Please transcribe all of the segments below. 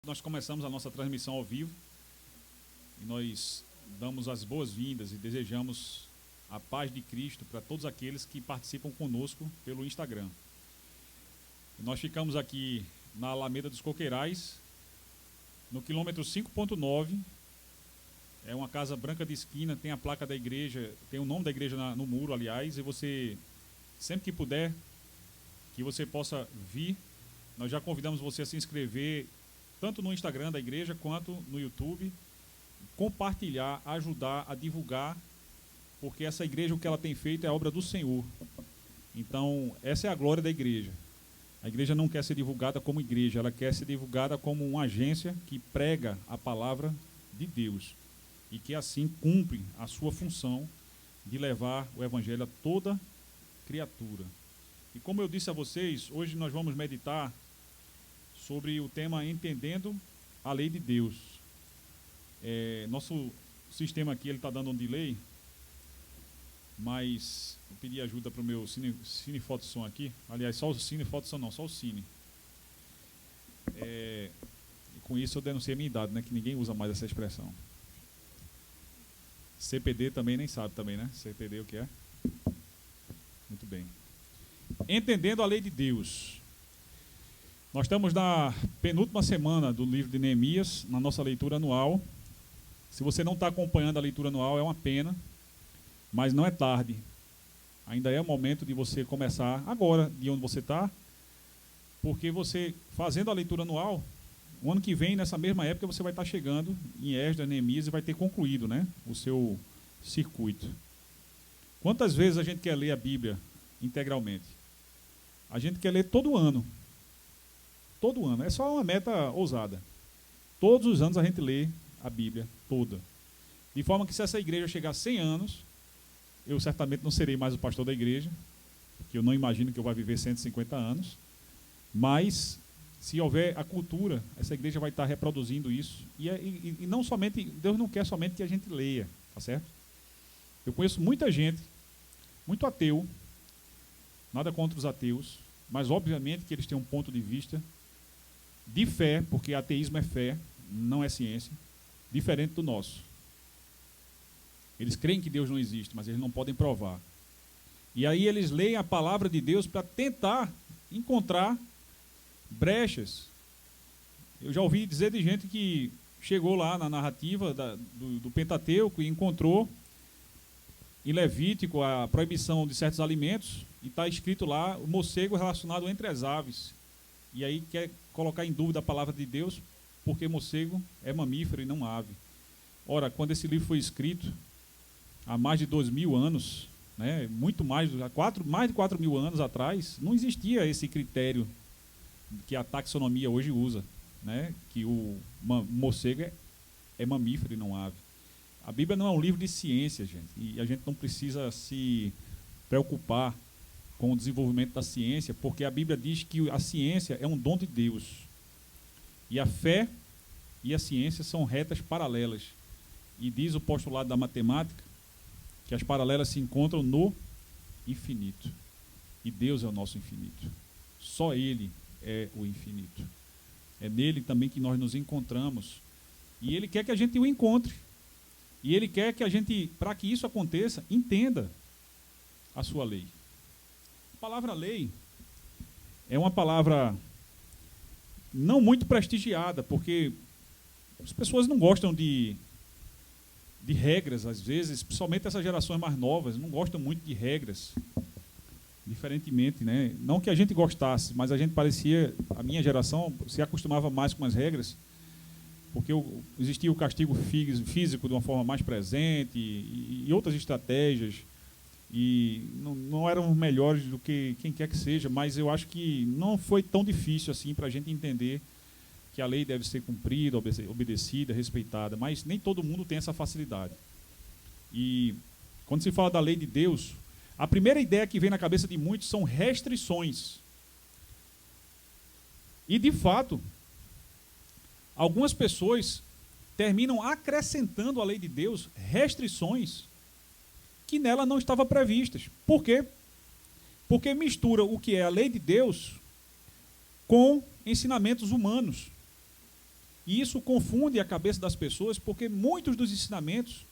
Nós começamos a nossa transmissão ao vivo e nós damos as boas-vindas e desejamos a paz de Cristo para todos aqueles que participam conosco pelo Instagram. E nós ficamos aqui na Alameda dos Coqueirais, no quilômetro 5.9. É uma casa branca de esquina, tem a placa da igreja, tem o nome da igreja no muro, aliás, e você, sempre que puder, que você possa vir, nós já convidamos você a se inscrever tanto no Instagram da igreja quanto no YouTube, compartilhar, ajudar a divulgar, porque essa igreja, o que ela tem feito é a obra do Senhor. Então, essa é a glória da igreja. A igreja não quer ser divulgada como igreja, ela quer ser divulgada como uma agência que prega a palavra de Deus e que assim cumpre a sua função de levar o evangelho a toda criatura. E como eu disse a vocês, hoje nós vamos meditar sobre o tema Entendendo a Lei de Deus. Nosso sistema aqui está dando um delay, mas eu pedi ajuda para o meu Cine Foto Som aqui. Aliás, só o Cine Foto Som não, só o Cine. E com isso eu denunciei a minha idade, né, que ninguém usa mais essa expressão. CPD também nem sabe também, né? CPD o que é? Muito bem. Entendendo a Lei de Deus. Nós estamos na penúltima semana do livro de Neemias, na nossa leitura anual. Se você não está acompanhando a leitura anual, é uma pena, mas não é tarde. Ainda é o momento de você começar agora, de onde você está, porque você, fazendo a leitura anual, o ano que vem, nessa mesma época, você vai estar chegando em Esdras, Neemias, e vai ter concluído, né, o seu circuito. Quantas vezes a gente quer ler a Bíblia integralmente? A gente quer ler todo ano. Todo ano, é só uma meta ousada. Todos os anos a gente lê a Bíblia toda. De forma que se essa igreja chegar a 100 anos, eu certamente não serei mais o pastor da igreja, porque eu não imagino que eu vá viver 150 anos, mas se houver a cultura, essa igreja vai estar reproduzindo isso. E não somente, Deus não quer somente que a gente leia, tá certo? Eu conheço muita gente, muito ateu, nada contra os ateus, mas obviamente que eles têm um ponto de vista de fé, porque ateísmo é fé, não é ciência, diferente do nosso. Eles creem que Deus não existe, mas eles não podem provar. E aí eles leem a palavra de Deus para tentar encontrar brechas. Eu já ouvi dizer de gente que chegou lá na narrativa do Pentateuco e encontrou em Levítico a proibição de certos alimentos e está escrito lá o morcego relacionado entre as aves. E aí quer colocar em dúvida a palavra de Deus, porque morcego é mamífero e não ave. Ora, quando esse livro foi escrito, há mais de 2.000 anos, né, muito mais, mais de 4.000 anos atrás, não existia esse critério que a taxonomia hoje usa, né, que o morcego é mamífero e não ave. A Bíblia não é um livro de ciência, gente, e a gente não precisa se preocupar com o desenvolvimento da ciência, porque a Bíblia diz que a ciência é um dom de Deus. E a fé e a ciência são retas paralelas. E diz o postulado da matemática que as paralelas se encontram no infinito. E Deus é o nosso infinito. Só Ele é o infinito. É nele também que nós nos encontramos. E Ele quer que a gente o encontre. E Ele quer que a gente, para que isso aconteça, entenda a sua lei. A palavra lei é uma palavra não muito prestigiada, porque as pessoas não gostam de regras, às vezes, principalmente essas gerações mais novas, não gostam muito de regras, diferentemente, né? Não que a gente gostasse, mas a gente parecia, a minha geração se acostumava mais com as regras, porque existia o castigo físico de uma forma mais presente e outras estratégias, e não eram melhores do que quem quer que seja, mas eu acho que não foi tão difícil assim para a gente entender que a lei deve ser cumprida, obedecida, respeitada, mas nem todo mundo tem essa facilidade. E quando se fala da lei de Deus, a primeira ideia que vem na cabeça de muitos são restrições. E, de fato, algumas pessoas terminam acrescentando à lei de Deus restrições que nela não estavam previstas. Por quê? Porque mistura o que é a lei de Deus com ensinamentos humanos. E isso confunde a cabeça das pessoas, porque muitos dos ensinamentos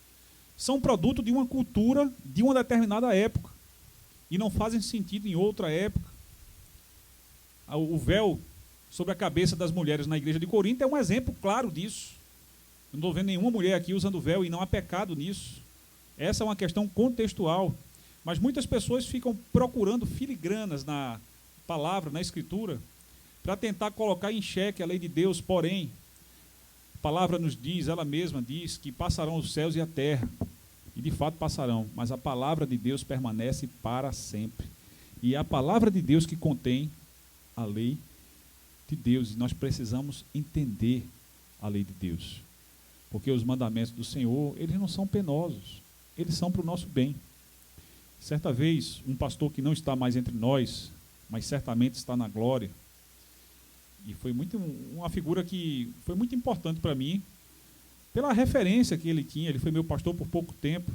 são produto de uma cultura de uma determinada época e não fazem sentido em outra época. O véu sobre a cabeça das mulheres na igreja de Corinto é um exemplo claro disso. Eu não estou vendo nenhuma mulher aqui usando véu e não há pecado nisso. Essa é uma questão contextual. Mas muitas pessoas ficam procurando filigranas na palavra, na escritura, para tentar colocar em xeque a lei de Deus. Porém, a palavra nos diz, ela mesma diz, que passarão os céus e a terra. E de fato passarão, mas a palavra de Deus permanece para sempre. E é a palavra de Deus que contém a lei de Deus. E nós precisamos entender a lei de Deus. Porque os mandamentos do Senhor, eles não são penosos, eles são para o nosso bem. Certa vez, um pastor que não está mais entre nós, mas certamente está na glória, e foi uma figura que foi muito importante para mim, pela referência que ele tinha. Ele foi meu pastor por pouco tempo,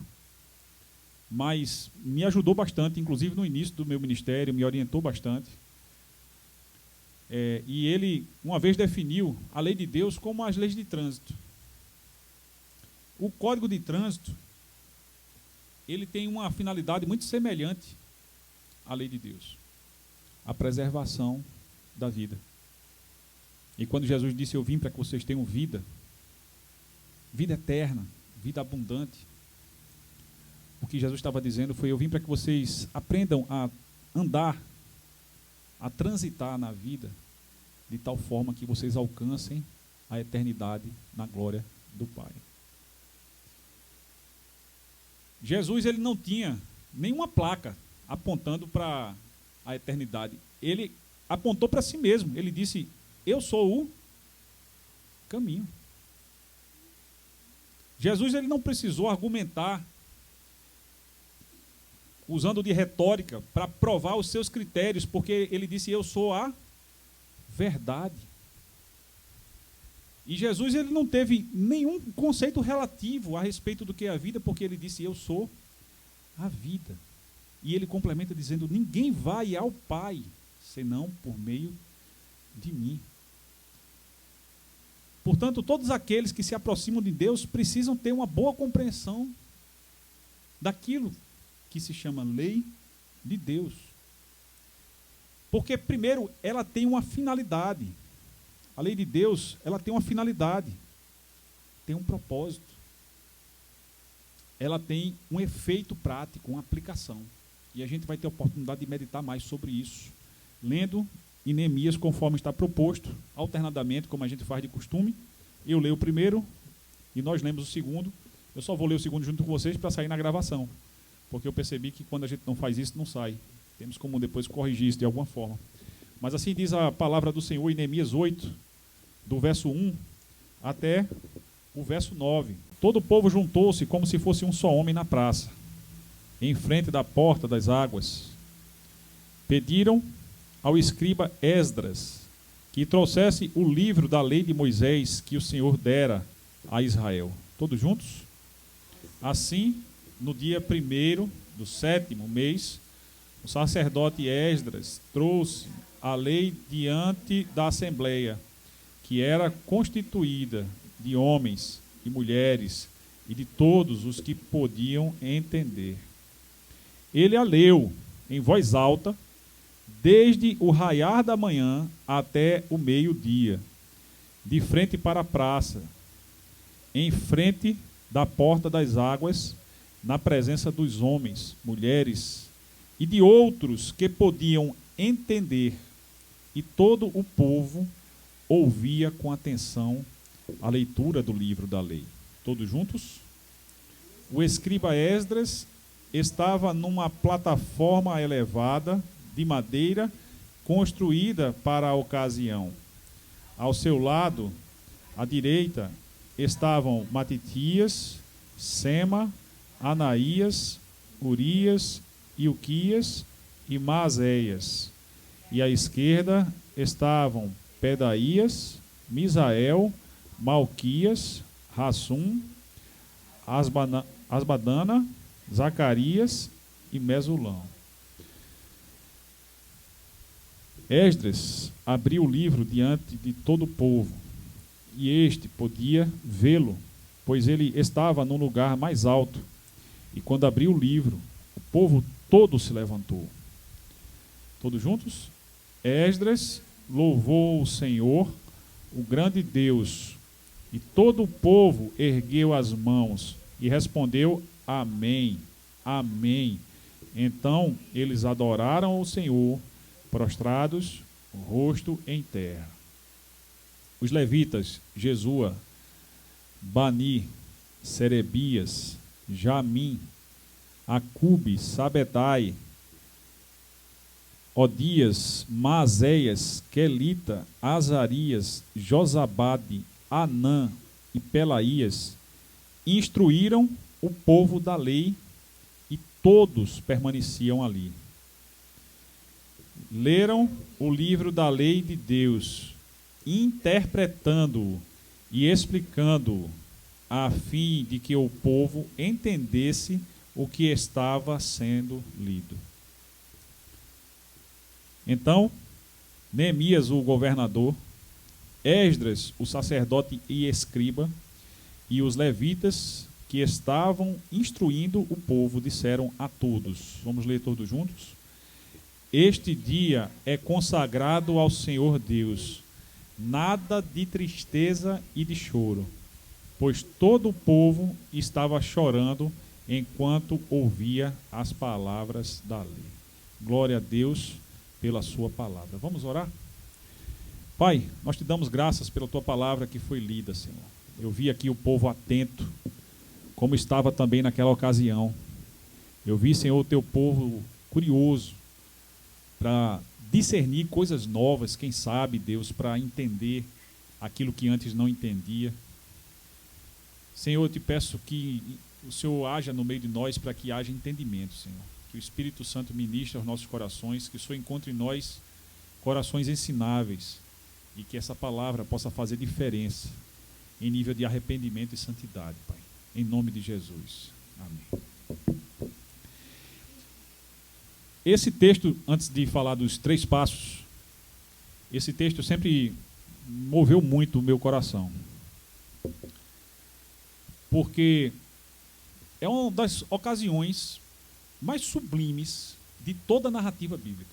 mas me ajudou bastante, inclusive no início do meu ministério, me orientou bastante. E ele, uma vez, definiu a lei de Deus como as leis de trânsito. O Código de Trânsito, ele tem uma finalidade muito semelhante à lei de Deus: a preservação da vida. E quando Jesus disse: eu vim para que vocês tenham vida, vida eterna, vida abundante, o que Jesus estava dizendo foi: eu vim para que vocês aprendam a andar, a transitar na vida, de tal forma que vocês alcancem a eternidade na glória do Pai. Jesus, ele não tinha nenhuma placa apontando para a eternidade. Ele apontou para si mesmo. Ele disse: eu sou o caminho. Jesus, ele não precisou argumentar usando de retórica para provar os seus critérios, porque ele disse: eu sou a verdade. E Jesus, ele não teve nenhum conceito relativo a respeito do que é a vida, porque ele disse: eu sou a vida. E ele complementa dizendo: ninguém vai ao Pai senão por meio de mim. Portanto, todos aqueles que se aproximam de Deus precisam ter uma boa compreensão daquilo que se chama lei de Deus. Porque, primeiro, ela tem uma finalidade. A lei de Deus, ela tem uma finalidade, tem um propósito. Ela tem um efeito prático, uma aplicação. E a gente vai ter a oportunidade de meditar mais sobre isso, lendo em Neemias, conforme está proposto, alternadamente, como a gente faz de costume. Eu leio o primeiro e nós lemos o segundo. Eu só vou ler o segundo junto com vocês para sair na gravação, porque eu percebi que quando a gente não faz isso, não sai. Temos como depois corrigir isso de alguma forma. Mas assim diz a palavra do Senhor em Neemias 8, do verso 1 até o verso 9. Todo o povo juntou-se como se fosse um só homem na praça, em frente da porta das águas. Pediram ao escriba Esdras que trouxesse o livro da lei de Moisés que o Senhor dera a Israel. Todos juntos? Assim, no dia 1º do 7º mês, o sacerdote Esdras trouxe a lei diante da assembleia, que era constituída de homens e mulheres e de todos os que podiam entender. Ele a leu em voz alta, desde o raiar da manhã até o meio-dia, de frente para a praça, em frente da porta das águas, na presença dos homens, mulheres e de outros que podiam entender, e todo o povo ouvia com atenção a leitura do livro da lei. Todos juntos? O escriba Esdras estava numa plataforma elevada de madeira construída para a ocasião. Ao seu lado, à direita, estavam Matitias, Sema, Anaías, Urias, Ilquias e Maazéias. E à esquerda estavam Pedaías, Misael, Malquias, Rassum, Asbadana, Zacarias e Mesulão. Esdras abriu o livro diante de todo o povo e este podia vê-lo, pois ele estava num lugar mais alto. E quando abriu o livro, o povo todo se levantou. Todos juntos? Esdras louvou o Senhor, o grande Deus, e todo o povo ergueu as mãos e respondeu: Amém, Amém. Então eles adoraram o Senhor, prostrados, rosto em terra. Os levitas, Jesua, Bani, Serebias, Jamim, Acube, Sabetai, Odias, Maazéias, Quelita, Azarias, Josabade, Anã e Pelaías instruíram o povo da lei e todos permaneciam ali. Leram o livro da lei de Deus, interpretando-o e explicando-o, a fim de que o povo entendesse o que estava sendo lido. Então, Neemias, o governador, Esdras, o sacerdote e escriba, e os levitas que estavam instruindo o povo disseram a todos, vamos ler todos juntos? Este dia é consagrado ao Senhor Deus, nada de tristeza e de choro, pois todo o povo estava chorando enquanto ouvia as palavras da lei. Glória a Deus pela sua palavra. Vamos orar? Pai, nós te damos graças pela tua palavra que foi lida, Senhor. Eu vi aqui o povo atento, como estava também naquela ocasião. Eu vi, Senhor, o teu povo curioso para discernir coisas novas, quem sabe, Deus, para entender aquilo que antes não entendia. Senhor, eu te peço que o Senhor haja no meio de nós para que haja entendimento, Senhor. Que o Espírito Santo ministre aos nossos corações, que o Senhor encontre em nós corações ensináveis e que essa palavra possa fazer diferença em nível de arrependimento e santidade, Pai. Em nome de Jesus. Amém. Esse texto, antes de falar dos 3 passos, esse texto sempre moveu muito o meu coração. Porque é uma das ocasiões mais sublimes de toda a narrativa bíblica.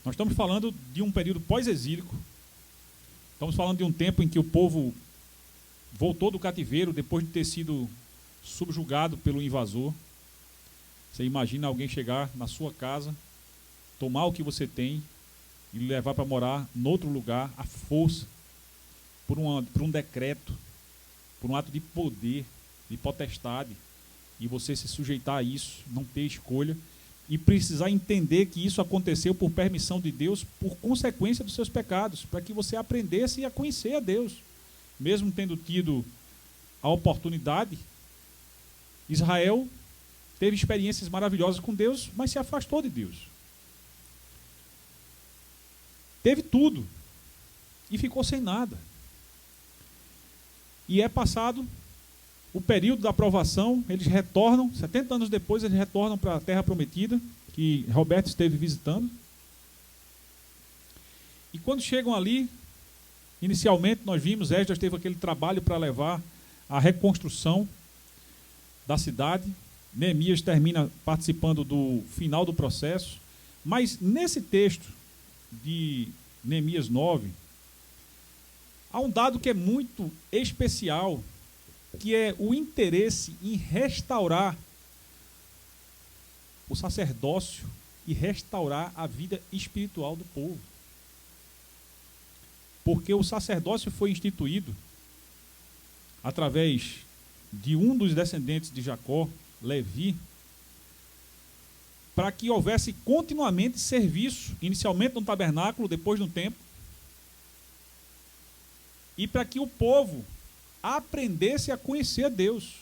Nós estamos falando de um período pós-exílico. Estamos falando de um tempo em que o povo voltou do cativeiro depois de ter sido subjugado pelo invasor. Você imagina alguém chegar na sua casa, tomar o que você tem e levar para morar em outro lugar à força, por um decreto, por um ato de poder, de potestade, e você se sujeitar a isso, não ter escolha, e precisar entender que isso aconteceu por permissão de Deus, por consequência dos seus pecados, para que você aprendesse a conhecer a Deus. Mesmo tendo tido a oportunidade, Israel teve experiências maravilhosas com Deus, mas se afastou de Deus. Teve tudo e ficou sem nada. E é passado o período da aprovação, eles retornam, 70 anos depois, eles retornam para a Terra Prometida, que Roberto esteve visitando. E quando chegam ali, inicialmente nós vimos, Esdras teve aquele trabalho para levar a reconstrução da cidade. Neemias termina participando do final do processo. Mas nesse texto de Neemias 9, há um dado que é muito especial, que é o interesse em restaurar o sacerdócio e restaurar a vida espiritual do povo. Porque o sacerdócio foi instituído através de um dos descendentes de Jacó, Levi, para que houvesse continuamente serviço, inicialmente no tabernáculo, depois no templo, e para que o povo aprendesse a conhecer a Deus.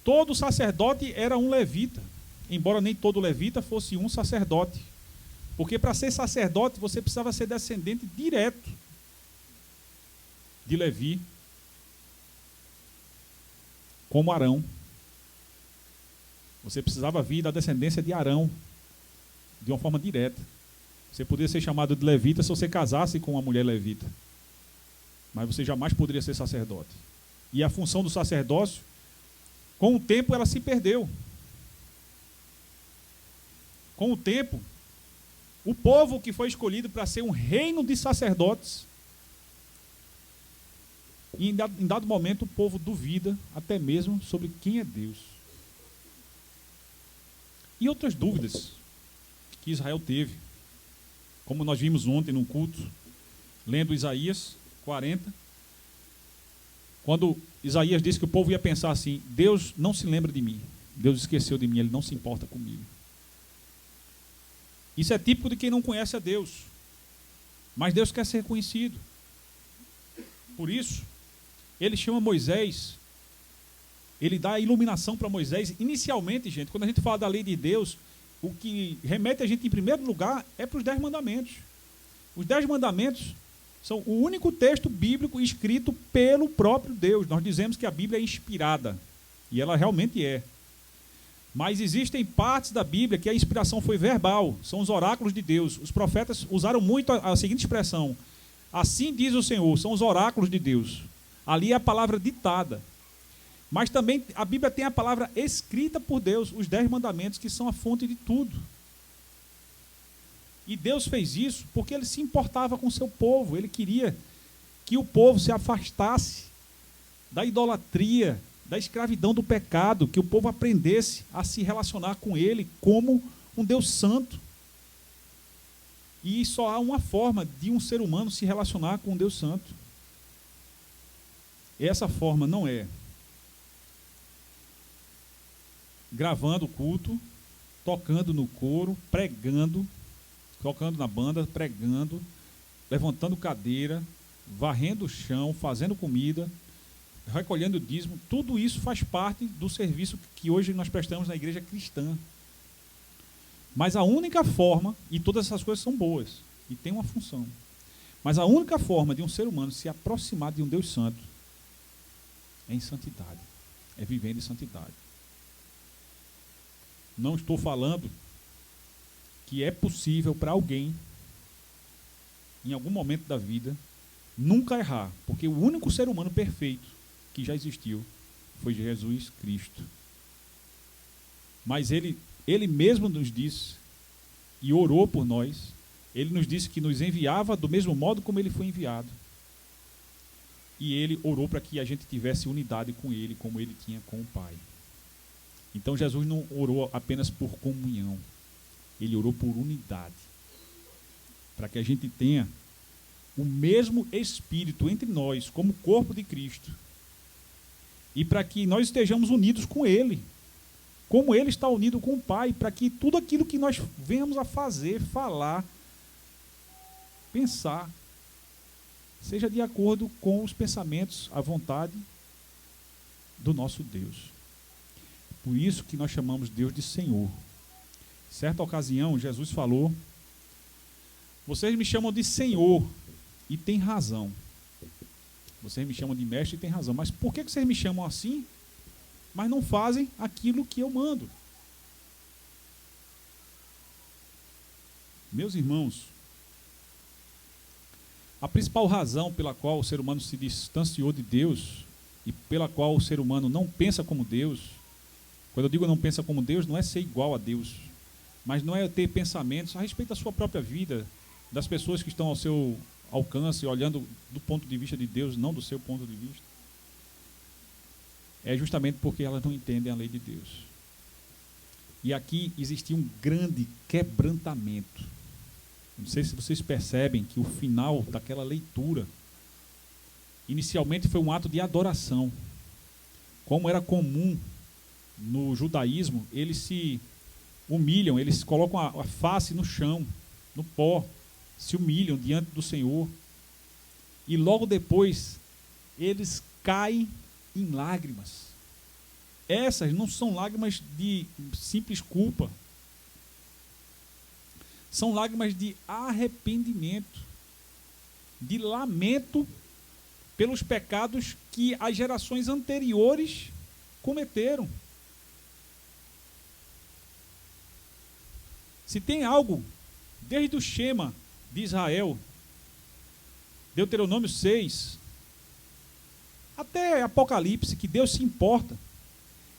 Todo sacerdote era um levita, embora nem todo levita fosse um sacerdote. Porque para ser sacerdote você precisava ser descendente direto de Levi, como Arão. Você precisava vir da descendência de Arão, de uma forma direta. Você poderia ser chamado de levita se você casasse com uma mulher levita. Mas você jamais poderia ser sacerdote. E a função do sacerdócio, com o tempo, ela se perdeu. Com o tempo, o povo que foi escolhido para ser um reino de sacerdotes, e em dado momento o povo duvida até mesmo sobre quem é Deus. E outras dúvidas que Israel teve, como nós vimos ontem num culto, lendo Isaías 40, quando Isaías disse que o povo ia pensar assim: Deus não se lembra de mim, Deus esqueceu de mim, Ele não se importa comigo. Isso é típico de quem não conhece a Deus, mas Deus quer ser conhecido. Por isso, Ele chama Moisés, Ele dá a iluminação para Moisés. Inicialmente, gente, quando a gente fala da lei de Deus, o que remete a gente em primeiro lugar é para os 10 mandamentos. Os 10 mandamentos são o único texto bíblico escrito pelo próprio Deus. Nós dizemos que a Bíblia é inspirada, e ela realmente é. Mas existem partes da Bíblia que a inspiração foi verbal, são os oráculos de Deus. Os profetas usaram muito a seguinte expressão: assim diz o Senhor, são os oráculos de Deus. Ali é a palavra ditada. Mas também a Bíblia tem a palavra escrita por Deus, os 10 mandamentos, que são a fonte de tudo. E Deus fez isso porque Ele se importava com o seu povo. Ele queria que o povo se afastasse da idolatria, da escravidão do pecado, que o povo aprendesse a se relacionar com Ele como um Deus santo. E só há uma forma de um ser humano se relacionar com um Deus santo. E essa forma não é gravando o culto, tocando no coro, pregando, tocando na banda, pregando, levantando cadeira, varrendo o chão, fazendo comida, recolhendo o dízimo. Tudo isso faz parte do serviço que hoje nós prestamos na igreja cristã. Mas a única forma, e todas essas coisas são boas, e tem uma função, mas a única forma de um ser humano se aproximar de um Deus santo é em santidade, é vivendo em santidade. Não estou falando que é possível para alguém, em algum momento da vida, nunca errar, porque o único ser humano perfeito que já existiu foi Jesus Cristo. Mas ele mesmo nos disse, e orou por nós, Ele nos disse que nos enviava do mesmo modo como Ele foi enviado. E Ele orou para que a gente tivesse unidade com Ele, como Ele tinha com o Pai. Então Jesus não orou apenas por comunhão, Ele orou por unidade, para que a gente tenha o mesmo Espírito entre nós, como corpo de Cristo, e para que nós estejamos unidos com Ele, como Ele está unido com o Pai, para que tudo aquilo que nós venhamos a fazer, falar, pensar, seja de acordo com os pensamentos, a vontade do nosso Deus. Por isso que nós chamamos Deus de Senhor. Certa ocasião, Jesus falou: vocês me chamam de Senhor, e tem razão. Vocês me chamam de mestre e tem razão. Mas por que vocês me chamam assim, mas não fazem aquilo que eu mando? Meus irmãos, a principal razão pela qual o ser humano se distanciou de Deus e pela qual o ser humano não pensa como Deus, quando eu digo não pensa como Deus, não é ser igual a Deus, mas não é ter pensamentos a respeito da sua própria vida, das pessoas que estão ao seu alcance, olhando do ponto de vista de Deus, não do seu ponto de vista. É justamente porque elas não entendem a lei de Deus. E aqui existia um grande quebrantamento. Não sei se vocês percebem que o final daquela leitura, inicialmente foi um ato de adoração. Como era comum no judaísmo, eles se humilham, eles colocam a face no chão, no pó, se humilham diante do Senhor. E logo depois, eles caem em lágrimas. Essas não são lágrimas de simples culpa. São lágrimas de arrependimento, de lamento pelos pecados que as gerações anteriores cometeram. Se tem algo Desde o Shema de Israel, Deuteronômio 6, até Apocalipse, que Deus se importa,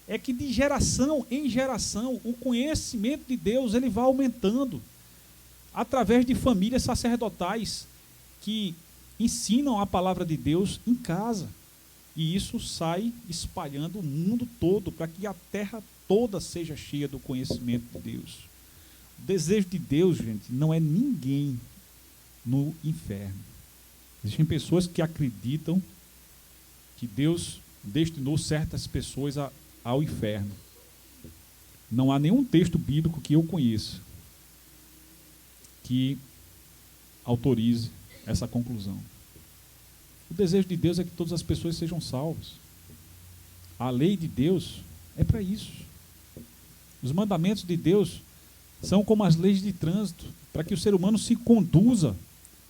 é que de geração em geração, o conhecimento de Deus ele vai aumentando, através de famílias sacerdotais, que ensinam a palavra de Deus em casa. E isso sai espalhando o mundo todo, para que a terra toda seja cheia do conhecimento de Deus. O desejo de Deus, gente, não é ninguém no inferno. Existem pessoas que acreditam que Deus destinou certas pessoas ao inferno. Não há nenhum texto bíblico que eu conheça que autorize essa conclusão. O desejo de Deus é que todas as pessoas sejam salvas. A lei de Deus é para isso. Os mandamentos de Deus são como as leis de trânsito, para que o ser humano se conduza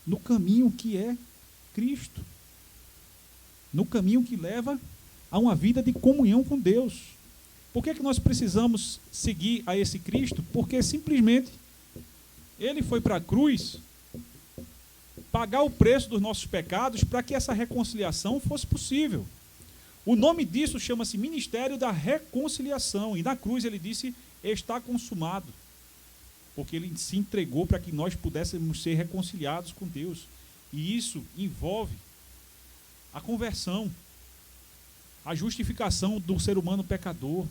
no caminho que é Cristo, no caminho que leva a uma vida de comunhão com Deus. Por que nós precisamos seguir a esse Cristo? Porque simplesmente ele foi para a cruz pagar o preço dos nossos pecados para que essa reconciliação fosse possível. O nome disso chama-se Ministério da Reconciliação, e na cruz ele disse: está consumado, porque ele se entregou para que nós pudéssemos ser reconciliados com Deus. E isso envolve a conversão, a justificação do ser humano pecador.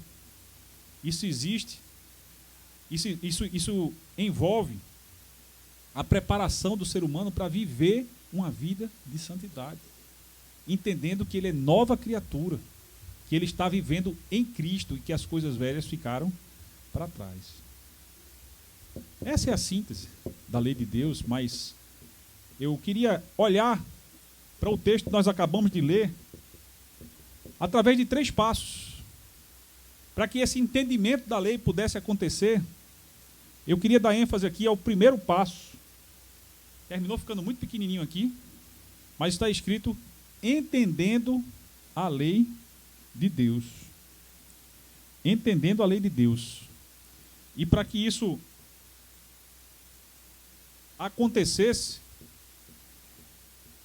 Isso existe, isso envolve a preparação do ser humano para viver uma vida de santidade, entendendo que ele é nova criatura, que ele está vivendo em Cristo e que as coisas velhas ficaram para trás. Essa é a síntese da lei de Deus, mas eu queria olhar para o texto que nós acabamos de ler através de 3 passos. Para que esse entendimento da lei pudesse acontecer, eu queria dar ênfase aqui ao primeiro passo. Terminou ficando muito pequenininho aqui, mas está escrito: entendendo a lei de Deus. Entendendo a lei de Deus. E para que isso acontecesse,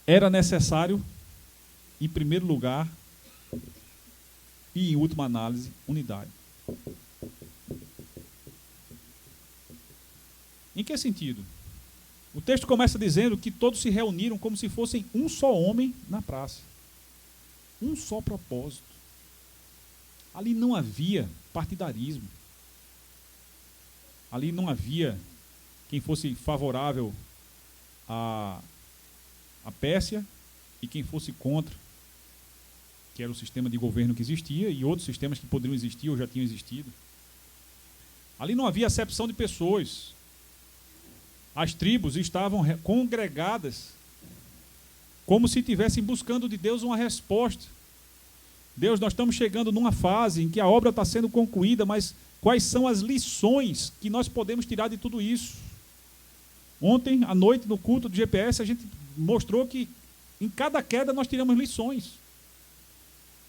era necessário, em primeiro lugar, e em última análise, unidade. Em que sentido? O texto começa dizendo que todos se reuniram como se fossem um só homem na praça. Um só propósito. Ali não havia partidarismo. Ali não havia quem fosse favorável à Pérsia e quem fosse contra, que era o sistema de governo que existia, e outros sistemas que poderiam existir ou já tinham existido. Ali não havia acepção de pessoas. As tribos estavam congregadas como se estivessem buscando de Deus uma resposta. Deus, nós estamos chegando numa fase em que a obra está sendo concluída, mas quais são as lições que nós podemos tirar de tudo isso? Ontem, à noite, no culto do GPS, a gente mostrou que em cada queda nós tiramos lições.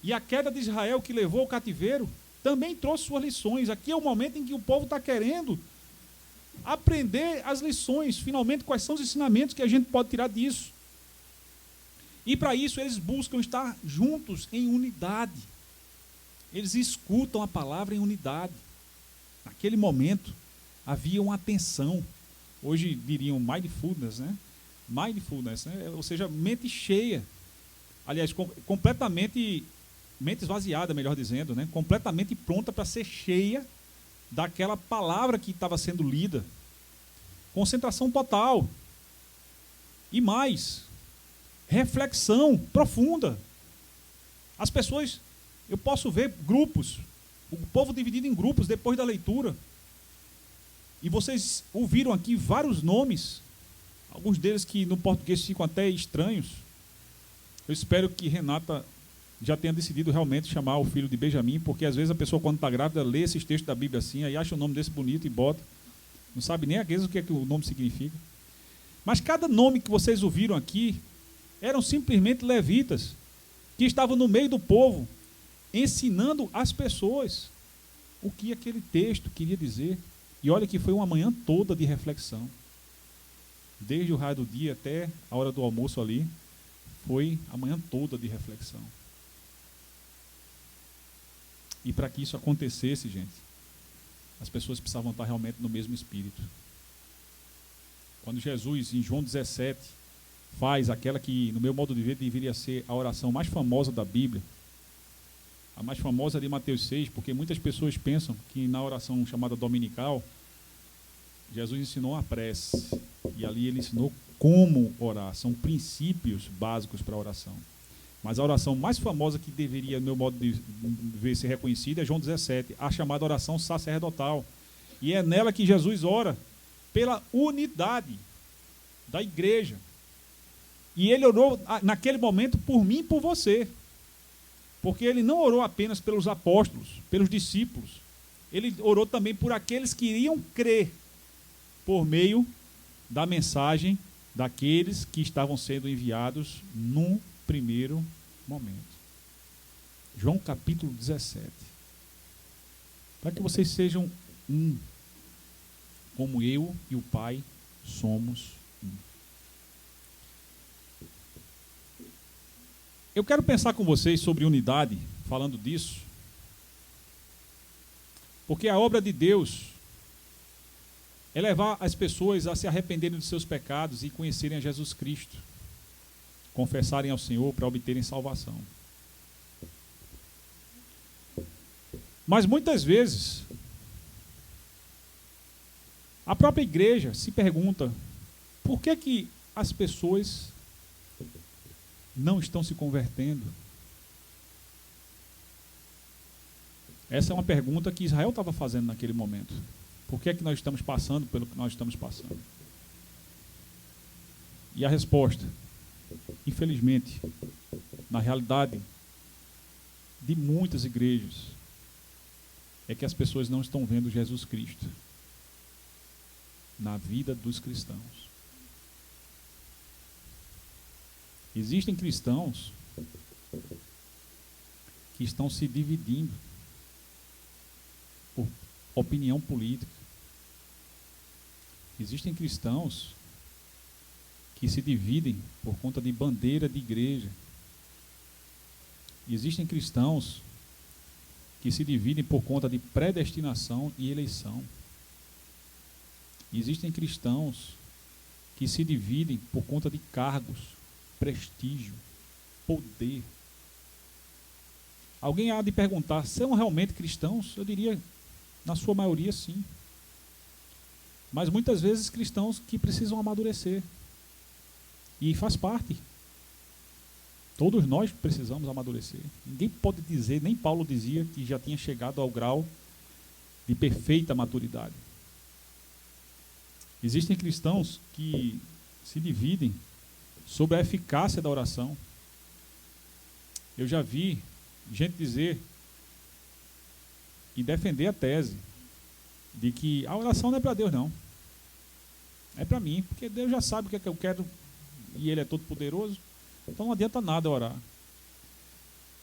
E a queda de Israel, que levou ao cativeiro, também trouxe suas lições. Aqui é o momento em que o povo está querendo aprender as lições, finalmente, quais são os ensinamentos que a gente pode tirar disso. E para isso eles buscam estar juntos em unidade. Eles escutam a palavra em unidade. Naquele momento havia uma atenção. Hoje diriam mindfulness, né? Mindfulness, né? Ou seja, mente cheia. Aliás, completamente, mente esvaziada, melhor dizendo, né? Completamente pronta para ser cheia daquela palavra que estava sendo lida. Concentração total. E mais, reflexão profunda. As pessoas, eu posso ver grupos, o povo dividido em grupos depois da leitura. E vocês ouviram aqui vários nomes, alguns deles que no português ficam até estranhos. Eu espero que Renata já tenha decidido realmente chamar o filho de Benjamim, porque às vezes a pessoa, quando está grávida, lê esses textos da Bíblia assim, aí acha o nome desse bonito e bota. Não sabe nem às vezes o que é que o nome significa. Mas cada nome que vocês ouviram aqui eram simplesmente levitas que estavam no meio do povo, ensinando as pessoas o que aquele texto queria dizer. E olha que foi uma manhã toda de reflexão. desde o raio do dia até a hora do almoço ali, foi a manhã toda de reflexão. E para que isso acontecesse, gente, as pessoas precisavam estar realmente no mesmo espírito. Quando Jesus, em João 17, faz aquela que, no meu modo de ver, deveria ser a oração mais famosa da Bíblia, a mais famosa de Mateus 6, porque muitas pessoas pensam que na oração chamada dominical, Jesus ensinou a prece, e ali ele ensinou como orar, são princípios básicos para a oração. Mas a oração mais famosa que deveria, no meu modo de ver, ser reconhecida é João 17, a chamada oração sacerdotal. E é nela que Jesus ora pela unidade da igreja. E ele orou naquele momento por mim e por você. Porque ele não orou apenas pelos apóstolos, pelos discípulos. Ele orou também por aqueles que iriam crer por meio da mensagem daqueles que estavam sendo enviados num primeiro momento. João capítulo 17. Para que vocês sejam um, como eu e o Pai somos um. Eu quero pensar com vocês sobre unidade, falando disso, porque a obra de Deus é levar as pessoas a se arrependerem dos seus pecados e conhecerem a Jesus Cristo, confessarem ao Senhor para obterem salvação. Mas muitas vezes, a própria igreja se pergunta por que as pessoas não estão se convertendo. Essa é uma pergunta que Israel estava fazendo naquele momento. Por que é que nós estamos passando pelo que nós estamos passando? E a resposta, infelizmente, na realidade de muitas igrejas, é que as pessoas não estão vendo Jesus Cristo na vida dos cristãos. Existem cristãos que estão se dividindo por opinião política. Existem cristãos que se dividem por conta de bandeira de igreja. Existem cristãos que se dividem por conta de predestinação e eleição. Existem cristãos que se dividem por conta de cargos, prestígio, poder. Alguém há de perguntar, são realmente cristãos? Eu diria, na sua maioria, sim. Mas muitas vezes cristãos que precisam amadurecer. E faz parte. Todos nós precisamos amadurecer. Ninguém pode dizer, nem Paulo dizia, que já tinha chegado ao grau de perfeita maturidade. Existem cristãos que se dividem sobre a eficácia da oração. Eu já vi gente dizer e defender a tese de que a oração não é para Deus, não. É para mim, porque Deus já sabe o que é que eu quero e Ele é todo poderoso, então não adianta nada orar.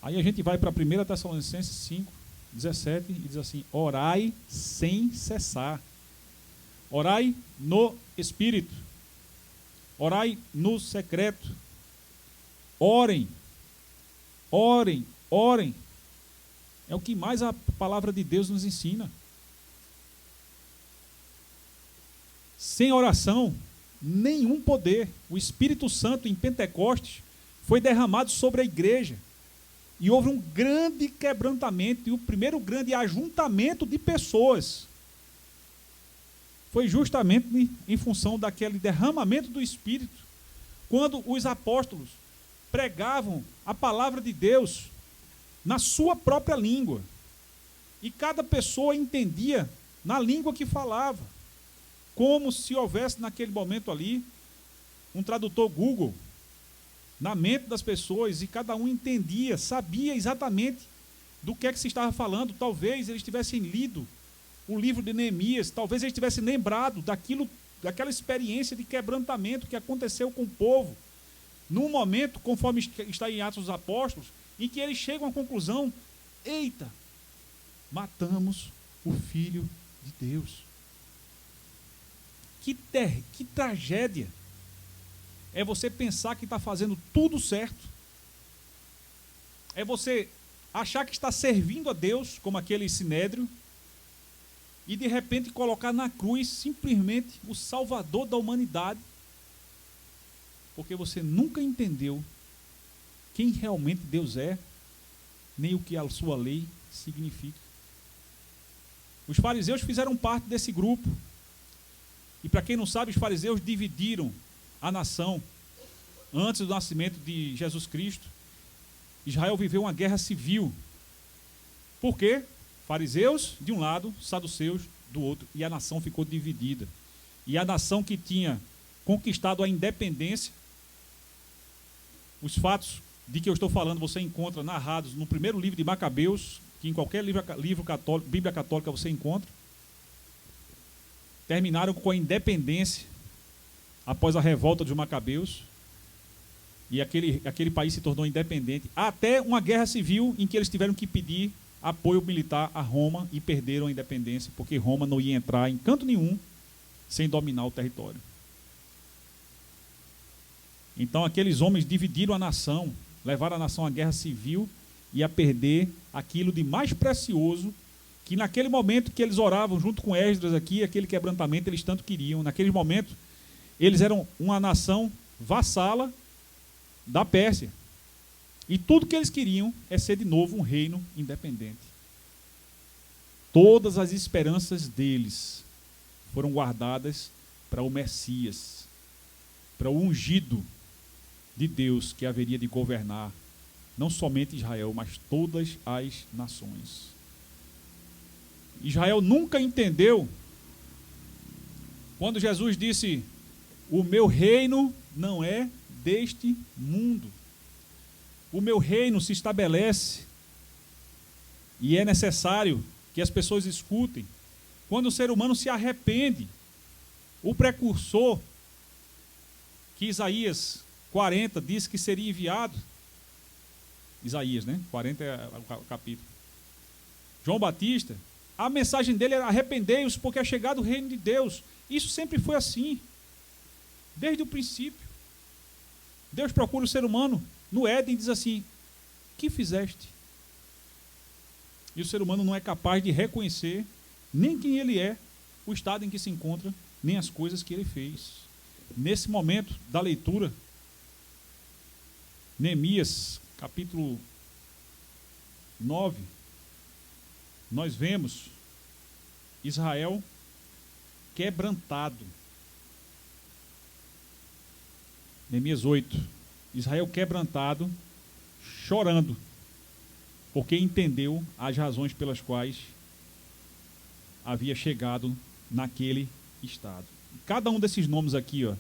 Aí a gente vai para 1 Tessalonicenses 5, 17 e diz assim: orai sem cessar. Orai no Espírito. Orai no secreto. Orem. Orem. Orem. É o que mais a palavra de Deus nos ensina. Sem oração, nenhum poder. O Espírito Santo em Pentecostes foi derramado sobre a igreja. E houve um grande quebrantamento e o primeiro grande ajuntamento de pessoas. Foi justamente em função daquele derramamento do Espírito, quando os apóstolos pregavam a palavra de Deus na sua própria língua. E cada pessoa entendia na língua que falava. Como se houvesse naquele momento ali um tradutor Google na mente das pessoas e cada um entendia, sabia exatamente do que é que se estava falando. Talvez eles tivessem lido o livro de Neemias, talvez eles tivessem lembrado daquela experiência de quebrantamento que aconteceu com o povo, num momento, conforme está em Atos dos Apóstolos, em que eles chegam à conclusão: eita, matamos o Filho de Deus. Que tragédia! é você pensar que está fazendo tudo certo, é você achar que está servindo a Deus, como aquele sinédrio, e de repente colocar na cruz simplesmente o Salvador da humanidade, porque você nunca entendeu quem realmente Deus é, nem o que a sua lei significa. Os fariseus fizeram parte desse grupo. E para quem não sabe, os fariseus dividiram a nação antes do nascimento de Jesus Cristo. Israel viveu uma guerra civil. Por quê? Fariseus de um lado, saduceus do outro. E a nação ficou dividida. E a nação que tinha conquistado a independência, os fatos de que eu estou falando você encontra narrados no primeiro livro de Macabeus, que em qualquer livro católico, Bíblia católica você encontra. Terminaram com a independência após a revolta dos Macabeus, e aquele país se tornou independente, até uma guerra civil em que eles tiveram que pedir apoio militar a Roma e perderam a independência, porque Roma não ia entrar em canto nenhum sem dominar o território. Então aqueles homens dividiram a nação, levaram a nação à guerra civil e a perder aquilo de mais precioso que naquele momento que eles oravam junto com Esdras aqui, aquele quebrantamento eles tanto queriam. Naquele momento eles eram uma nação vassala da Pérsia. E tudo que eles queriam é ser de novo um reino independente. Todas as esperanças deles foram guardadas para o Messias, para o ungido de Deus que haveria de governar não somente Israel, mas todas as nações. Israel nunca entendeu quando Jesus disse: o meu reino não é deste mundo. O meu reino se estabelece, e é necessário que as pessoas escutem, quando o ser humano se arrepende. O precursor que Isaías 40 disse que seria enviado, Isaías, né? 40 é o capítulo. João Batista, a mensagem dele era: arrependei-vos, porque é chegado o reino de Deus. Isso sempre foi assim, desde o princípio. Deus procura o ser humano no Éden e diz assim: que fizeste? E o ser humano não é capaz de reconhecer nem quem ele é, o estado em que se encontra, nem as coisas que ele fez. Nesse momento da leitura, Neemias, capítulo 9, nós vemos Israel quebrantado. Neemias 8, Israel quebrantado, chorando, porque entendeu as razões pelas quais havia chegado naquele estado. Cada um desses nomes aqui, ó,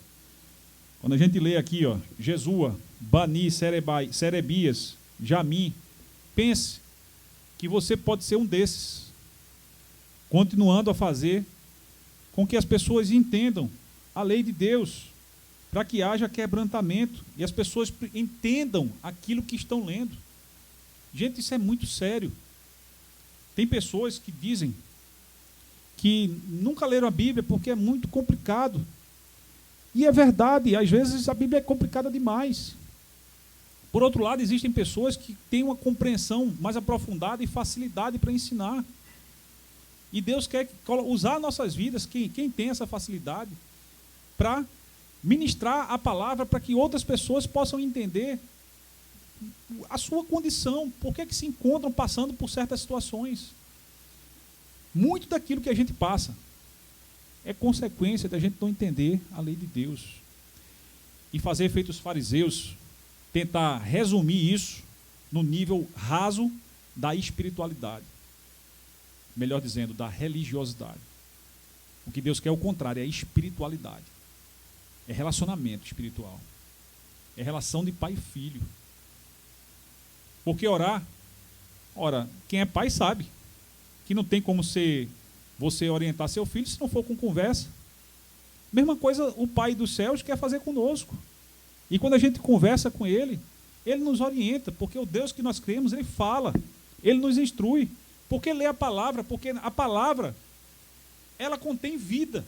quando a gente lê aqui, ó, Jesua, Bani, Serebias, Jamim, pense que você pode ser um desses, continuando a fazer com que as pessoas entendam a lei de Deus, para que haja quebrantamento e as pessoas entendam aquilo que estão lendo. Gente, isso é muito sério. Tem pessoas que dizem que nunca leram a Bíblia porque é muito complicado. E é verdade, às vezes a Bíblia é complicada demais. Por outro lado, existem pessoas que têm uma compreensão mais aprofundada e facilidade para ensinar. E Deus quer usar nossas vidas, quem tem essa facilidade, para ministrar a palavra para que outras pessoas possam entender a sua condição, por que se encontram passando por certas situações. Muito daquilo que a gente passa é consequência da gente não entender a lei de Deus. E fazer feito os fariseus, tentar resumir isso no nível raso da espiritualidade. Melhor dizendo, da religiosidade. O que Deus quer é o contrário, é a espiritualidade. É relacionamento espiritual. É relação de pai e filho. Porque orar, ora, quem é pai sabe que não tem como você orientar seu filho se não for com conversa. Mesma coisa o Pai dos céus quer fazer conosco. E quando a gente conversa com Ele, Ele nos orienta, porque o Deus que nós cremos, Ele fala, Ele nos instrui. Porque lê a palavra, porque a palavra, ela contém vida.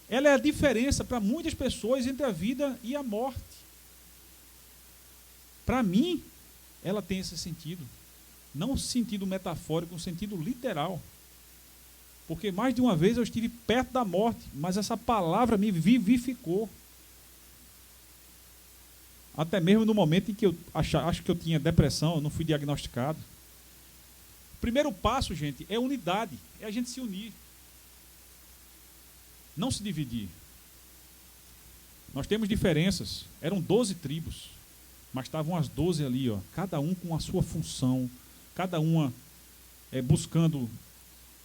Ela é a diferença para muitas pessoas entre a vida e a morte. Para mim, ela tem esse sentido. Não um sentido metafórico, um sentido literal. Porque mais de uma vez eu estive perto da morte, mas essa palavra me vivificou. Até mesmo no momento em que eu acho que eu tinha depressão, eu não fui diagnosticado. O primeiro passo, gente, é unidade, é a gente se unir. Não se dividir. Nós temos diferenças, eram 12 tribos, mas estavam as 12 ali, ó, cada um com a sua função, cada uma buscando.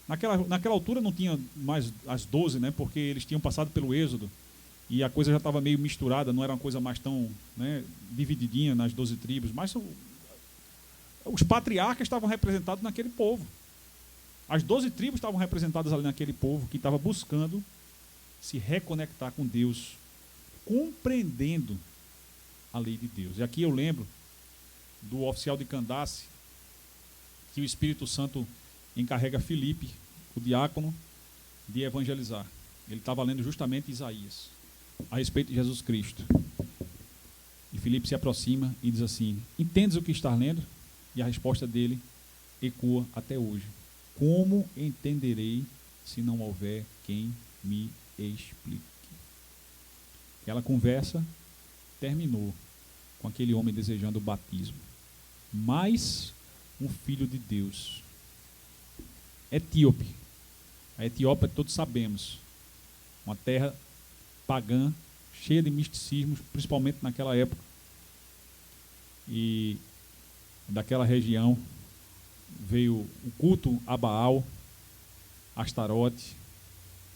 Naquela altura não tinha mais as 12, né, porque eles tinham passado pelo Êxodo, e a coisa já estava meio misturada, não era uma coisa mais tão, né, divididinha nas 12 tribos, mas os patriarcas estavam representados naquele povo. As 12 tribos estavam representadas ali naquele povo que estava buscando se reconectar com Deus, compreendendo a lei de Deus. E aqui eu lembro do oficial de Candace, que o Espírito Santo encarrega Filipe, o diácono, de evangelizar. Ele estava lendo justamente Isaías, a respeito de Jesus Cristo. E Filipe se aproxima e diz assim: entendes o que estás lendo? E a resposta dele ecoa até hoje: como entenderei se não houver quem me explique? Aquela conversa terminou com aquele homem desejando o batismo. Mais um filho de Deus, etíope. A Etiópia, todos sabemos, uma terra pagã, cheia de misticismos, principalmente naquela época. E daquela região veio o culto a Baal, Astarote,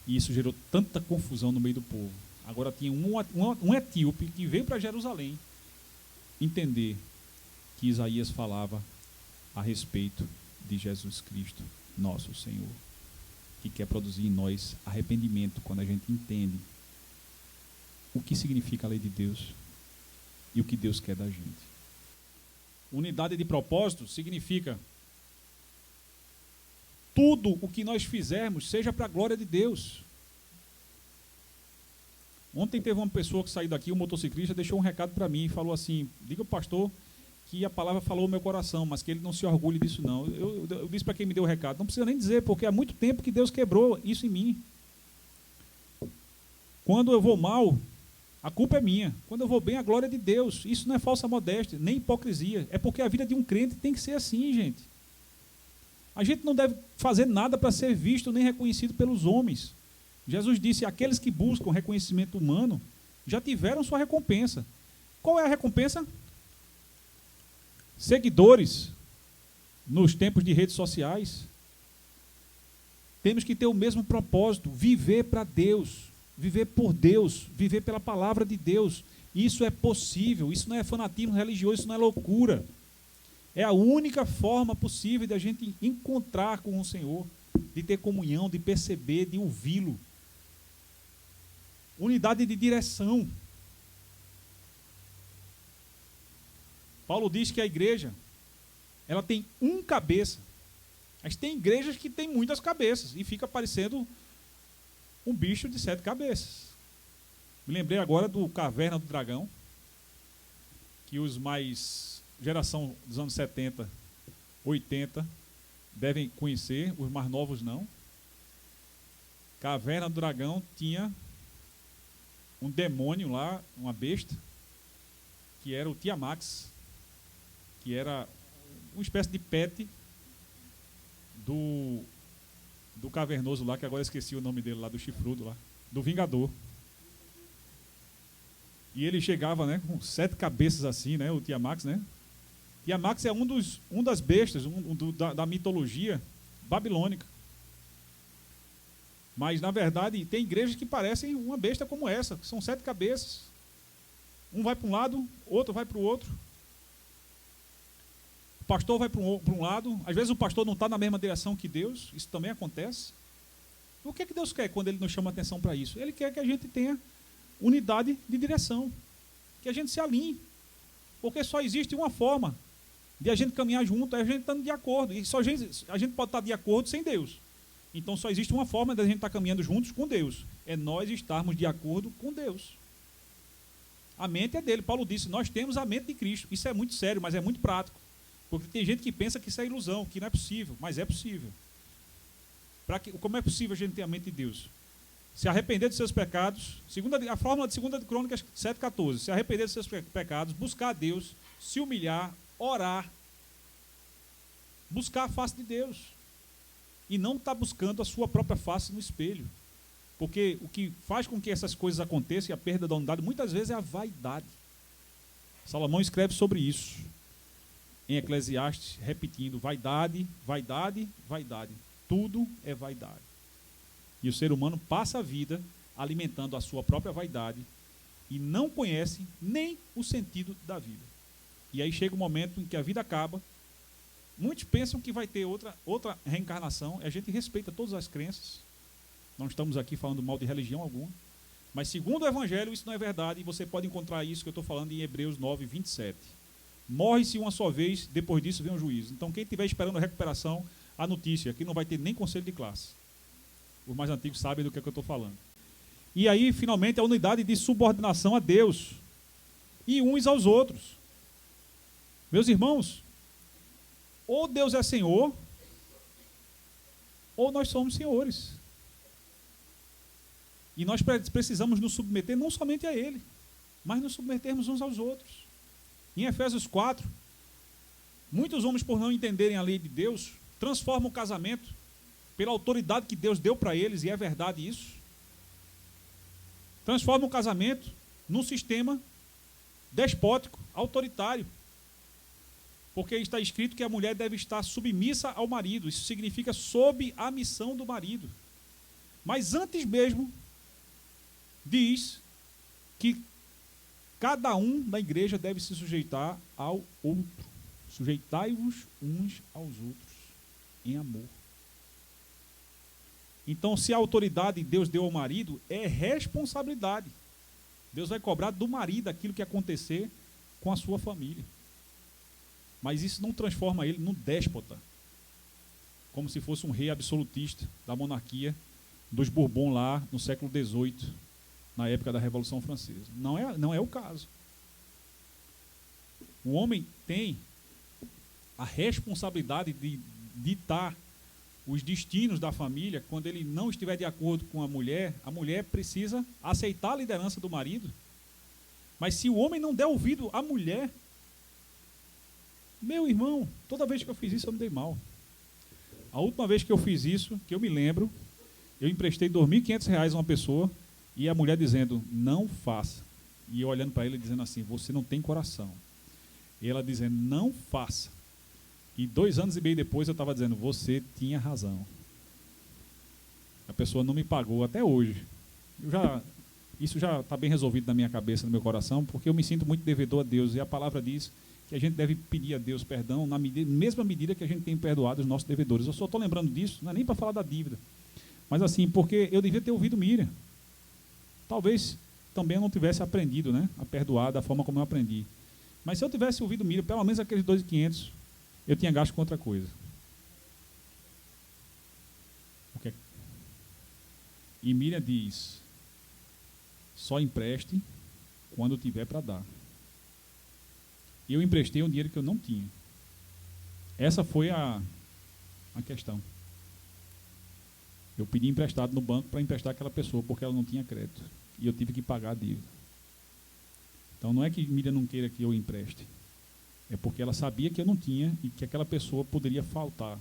e isso gerou tanta confusão no meio do povo. Agora tinha um etíope que veio para Jerusalém entender que Isaías falava a respeito de Jesus Cristo, nosso Senhor, que quer produzir em nós arrependimento quando a gente entende o que significa a lei de Deus e o que Deus quer da gente. Unidade de propósito significa tudo o que nós fizermos seja para a glória de Deus. Ontem teve uma pessoa que saiu daqui, um motociclista, deixou um recado para mim e falou assim: diga ao pastor que a palavra falou no meu coração, mas que ele não se orgulhe disso não. Eu disse para quem me deu o recado: não precisa nem dizer, porque há muito tempo que Deus quebrou isso em mim. Quando eu vou mal, a culpa é minha. Quando eu vou bem, a glória é de Deus. Isso não é falsa modéstia, nem hipocrisia. É porque a vida de um crente tem que ser assim, gente. A gente não deve fazer nada para ser visto nem reconhecido pelos homens. Jesus disse: aqueles que buscam reconhecimento humano já tiveram sua recompensa. Qual é a recompensa? Seguidores nos tempos de redes sociais. Temos que ter o mesmo propósito: viver para Deus, viver por Deus, viver pela palavra de Deus. Isso é possível, isso não é fanatismo religioso, isso não é loucura. É a única forma possível de a gente encontrar com o Senhor, de ter comunhão, de perceber, de ouvi-lo. Unidade de direção. Paulo diz que a igreja, ela tem um cabeça. Mas tem igrejas que tem muitas cabeças e fica parecendo um bicho de 7 cabeças. Me lembrei agora do Caverna do Dragão, que os mais geração dos anos 70, 80 devem conhecer, os mais novos não. Caverna do Dragão tinha um demônio lá, uma besta, que era o Tiamax, que era uma espécie de pet do cavernoso lá, que agora eu esqueci o nome dele lá, do chifrudo lá, do Vingador. E ele chegava, né, com 7 cabeças assim, né, o Tiamax, né? Tiamax é um das bestas da mitologia babilônica. Mas, na verdade, tem igrejas que parecem uma besta como essa, que são 7 cabeças. Um vai para um lado, outro vai para o outro. O pastor vai para um lado. Às vezes o pastor não está na mesma direção que Deus. Isso também acontece. O que é que Deus quer quando Ele nos chama a atenção para isso? Ele quer que a gente tenha unidade de direção. Que a gente se alinhe. Porque só existe uma forma de a gente caminhar junto, é a gente estando de acordo. E a gente pode estar de acordo sem Deus. Então só existe uma forma de a gente estar caminhando juntos com Deus. é nós estarmos de acordo com Deus. A mente é dele. Paulo disse, nós temos a mente de Cristo. Isso é muito sério, mas é muito prático. Porque tem gente que pensa que isso é ilusão, que não é possível, mas é possível. Como é possível a gente ter a mente de Deus? Se arrepender dos seus pecados, a fórmula de 2 Crônicas 7,14, se arrepender dos seus pecados, buscar a Deus, se humilhar, orar, buscar a face de Deus. E não estar buscando a sua própria face no espelho. Porque o que faz com que essas coisas aconteçam, e a perda da unidade, muitas vezes é a vaidade. Salomão escreve sobre isso em Eclesiastes, repetindo, vaidade, vaidade, vaidade. Tudo é vaidade. E o ser humano passa a vida alimentando a sua própria vaidade e não conhece nem o sentido da vida. E aí chega um momento em que a vida acaba. Muitos pensam que vai ter outra reencarnação. A gente respeita todas as crenças. Não estamos aqui falando mal de religião alguma. Mas segundo o Evangelho, isso não é verdade. E você pode encontrar isso que eu estou falando em Hebreus 9, 27. Morre-se uma só vez, depois disso vem o juízo. Então quem estiver esperando a recuperação, a notícia, que não vai ter nem conselho de classe. Os mais antigos sabem do que eu estou falando. E aí, finalmente, a unidade de subordinação a Deus. E uns aos outros. Meus irmãos, ou Deus é Senhor, ou nós somos senhores. E nós precisamos nos submeter não somente a Ele, mas nos submetermos uns aos outros. Em Efésios 4, muitos homens, por não entenderem a lei de Deus, transformam o casamento pela autoridade que Deus deu para eles, e é verdade isso. Transformam o casamento num sistema despótico, autoritário. Porque está escrito que a mulher deve estar submissa ao marido. Isso significa sob a missão do marido. Mas antes mesmo, diz que cada um da igreja deve se sujeitar ao outro. Sujeitai-vos uns aos outros em amor. Então, se a autoridade Deus deu ao marido, é responsabilidade. Deus vai cobrar do marido aquilo que acontecer com a sua família. Mas isso não transforma ele num déspota, como se fosse um rei absolutista da monarquia dos Bourbons lá no século XVIII, na época da Revolução Francesa. Não é o caso. O homem tem a responsabilidade de ditar os destinos da família. Quando ele não estiver de acordo com a mulher precisa aceitar a liderança do marido. Mas se o homem não der ouvido à mulher, meu irmão, toda vez que eu fiz isso eu me dei mal. A última vez que eu fiz isso, que eu me lembro, eu emprestei R$2.500 a uma pessoa e a mulher dizendo, não faça. E eu olhando para ele dizendo assim, você não tem coração. E ela dizendo, não faça. E 2 anos e meio depois eu estava dizendo, você tinha razão. A pessoa não me pagou até hoje. Isso já está bem resolvido na minha cabeça, no meu coração, porque eu me sinto muito devedor a Deus. E a palavra diz que a gente deve pedir a Deus perdão na mesma medida que a gente tem perdoado os nossos devedores. Eu só estou lembrando disso, não é nem para falar da dívida. Mas assim, porque eu devia ter ouvido Miriam. Talvez também eu não tivesse aprendido, né, a perdoar da forma como eu aprendi. Mas se eu tivesse ouvido Miriam, pelo menos aqueles 2.500, eu tinha gasto com outra coisa. E Miriam diz, só empreste quando tiver para dar. E eu emprestei um dinheiro que eu não tinha. Essa foi a questão. Eu pedi emprestado no banco para emprestar aquela pessoa, porque ela não tinha crédito. E eu tive que pagar a dívida. Então não é que Miriam não queira que eu empreste. É porque ela sabia que eu não tinha e que aquela pessoa poderia faltar.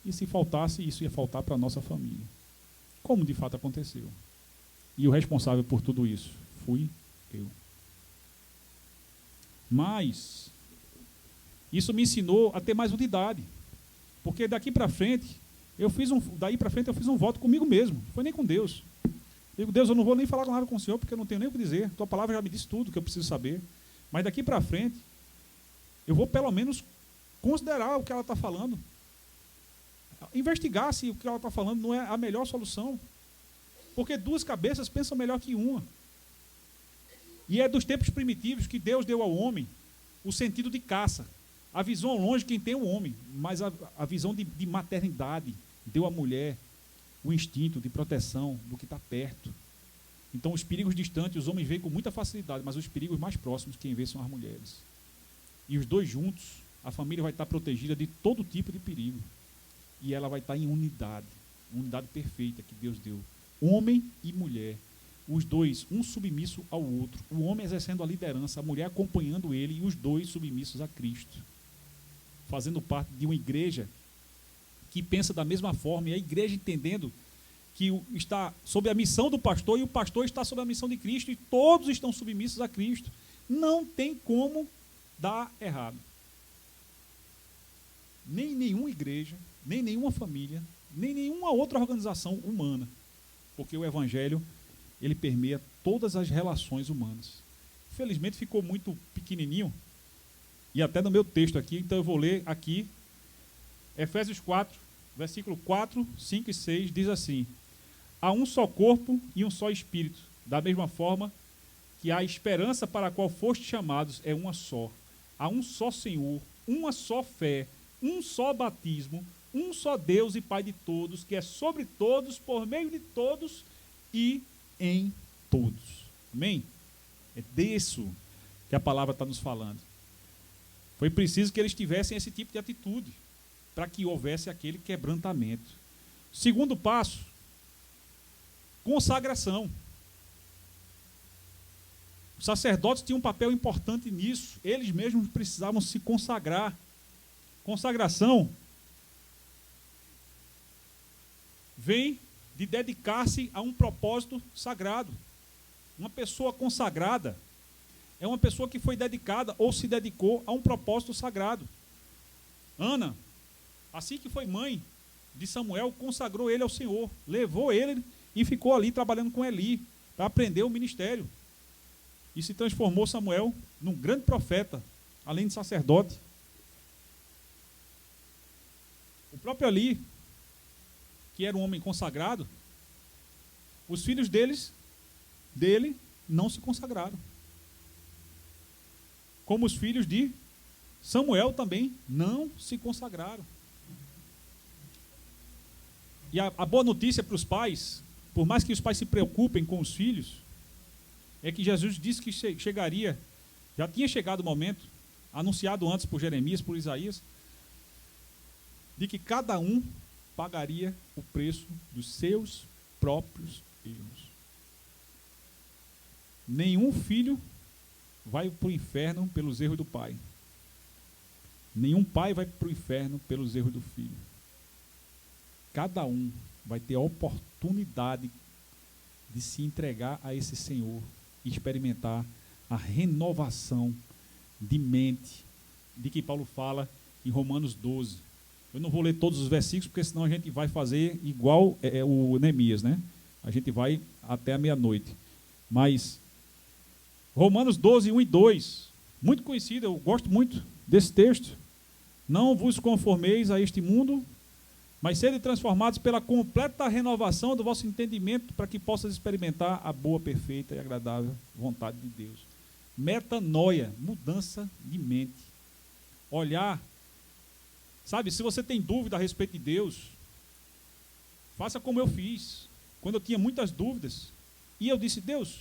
E se faltasse, isso ia faltar para a nossa família. Como de fato aconteceu. E o responsável por tudo isso fui eu. Mas isso me ensinou a ter mais unidade. Porque daqui para frente, eu fiz um voto comigo mesmo. Não foi nem com Deus. Digo, Deus, eu não vou nem falar nada com o Senhor, porque eu não tenho nem o que dizer. Tua palavra já me disse tudo que eu preciso saber. Mas daqui para frente, eu vou pelo menos considerar o que ela está falando. Investigar se o que ela está falando não é a melhor solução. Porque 2 cabeças pensam melhor que uma. E é dos tempos primitivos que Deus deu ao homem o sentido de caça. A visão ao longe quem tem é o homem, mas a visão de maternidade deu à mulher o instinto de proteção do que está perto. Então, os perigos distantes, os homens veem com muita facilidade, mas os perigos mais próximos, quem vê são as mulheres. E os dois juntos, a família vai estar protegida de todo tipo de perigo. E ela vai estar em unidade perfeita que Deus deu. Homem e mulher, os dois, um submisso ao outro. O homem exercendo a liderança, a mulher acompanhando ele, e os dois submissos a Cristo. Fazendo parte de uma igreja que pensa da mesma forma, e a igreja entendendo que está sob a missão do pastor, e o pastor está sob a missão de Cristo, e todos estão submissos a Cristo. Não tem como dar errado. Nem nenhuma igreja, nem nenhuma família, nem nenhuma outra organização humana, porque o Evangelho, ele permeia todas as relações humanas. Infelizmente ficou muito pequenininho, e até no meu texto aqui, então eu vou ler aqui, Efésios 4, versículo 4, 5 e 6, diz assim: há um só corpo e um só espírito, da mesma forma que a esperança para a qual fostes chamados é uma só. Há um só Senhor, uma só fé, um só batismo, um só Deus e Pai de todos, que é sobre todos, por meio de todos e em todos. Amém? É disso que a palavra está nos falando. Foi preciso que eles tivessem esse tipo de atitude, para que houvesse aquele quebrantamento. Segundo passo, consagração. Os sacerdotes tinham um papel importante nisso. Eles mesmos precisavam se consagrar. Consagração vem de dedicar-se a um propósito sagrado. Uma pessoa consagrada é uma pessoa que foi dedicada ou se dedicou a um propósito sagrado. Ana, assim que foi mãe de Samuel, consagrou ele ao Senhor, levou ele e ficou ali trabalhando com Eli para aprender o ministério. E se transformou Samuel num grande profeta, além de sacerdote. O próprio Eli, que era um homem consagrado, os filhos dele não se consagraram. Como os filhos de Samuel também não se consagraram. E a boa notícia para os pais, por mais que os pais se preocupem com os filhos, é que Jesus disse que chegaria, já tinha chegado o momento, anunciado antes por Jeremias, por Isaías, de que cada um pagaria o preço dos seus próprios erros. Nenhum filho vai para o inferno pelos erros do pai. Nenhum pai vai para o inferno pelos erros do filho. Cada um vai ter a oportunidade de se entregar a esse Senhor e experimentar a renovação de mente, de que Paulo fala em Romanos 12. Eu não vou ler todos os versículos, porque senão a gente vai fazer igual o Neemias, né? A gente vai até a meia-noite. Mas Romanos 12, 1 e 2, muito conhecido, eu gosto muito desse texto. Não vos conformeis a este mundo, mas sede transformados pela completa renovação do vosso entendimento, para que possas experimentar a boa, perfeita e agradável vontade de Deus. Metanoia, mudança de mente. Olhar, sabe, se você tem dúvida a respeito de Deus, faça como eu fiz, quando eu tinha muitas dúvidas, e eu disse: Deus,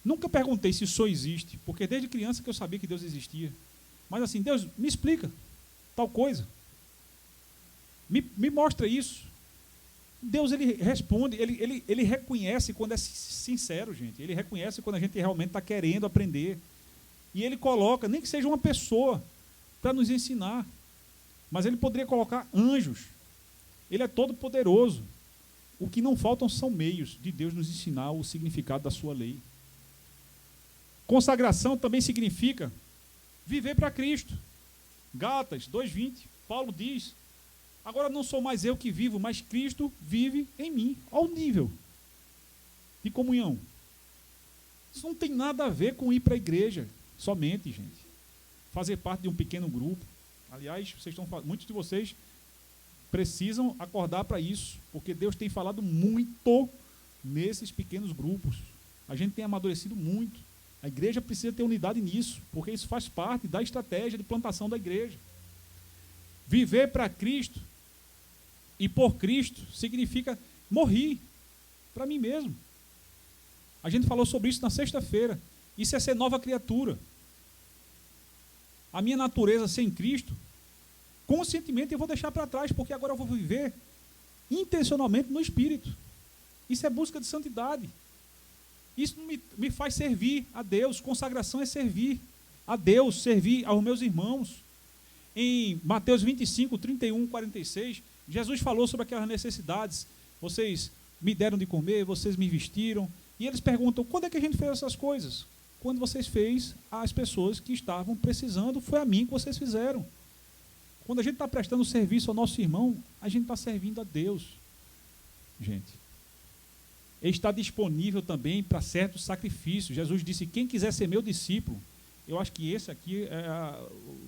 nunca perguntei se o Senhor existe, porque desde criança que eu sabia que Deus existia, mas assim, Deus, me explica tal coisa, me mostra isso. Deus, ele responde, ele reconhece quando é sincero, gente. Ele reconhece quando a gente realmente está querendo aprender. E ele coloca, nem que seja uma pessoa, para nos ensinar. Mas ele poderia colocar anjos. Ele é todo poderoso. O que não faltam são meios de Deus nos ensinar o significado da sua lei. Consagração também significa viver para Cristo. Gálatas 2:20, Paulo diz: agora não sou mais eu que vivo, mas Cristo vive em mim. Ao nível de comunhão. Isso não tem nada a ver com ir para a igreja somente, gente. Fazer parte de um pequeno grupo. Aliás, muitos de vocês precisam acordar para isso, porque Deus tem falado muito nesses pequenos grupos. A gente tem amadurecido muito. A igreja precisa ter unidade nisso, porque isso faz parte da estratégia de plantação da igreja. Viver para Cristo e por Cristo significa morrer para mim mesmo. A gente falou sobre isso na sexta-feira. Isso é ser nova criatura. A minha natureza sem Cristo, conscientemente eu vou deixar para trás, porque agora eu vou viver intencionalmente no Espírito. Isso é busca de santidade. Isso me faz servir a Deus. Consagração é servir a Deus, servir aos meus irmãos. Em Mateus 25, 31, 46, Jesus falou sobre aquelas necessidades. Vocês me deram de comer, vocês me vestiram. E eles perguntam, quando é que a gente fez essas coisas? Quando vocês fez às pessoas que estavam precisando, foi a mim que vocês fizeram. Quando a gente está prestando serviço ao nosso irmão, a gente está servindo a Deus. Gente, ele está disponível também para certos sacrifícios. Jesus disse, quem quiser ser meu discípulo, eu acho que esse aqui é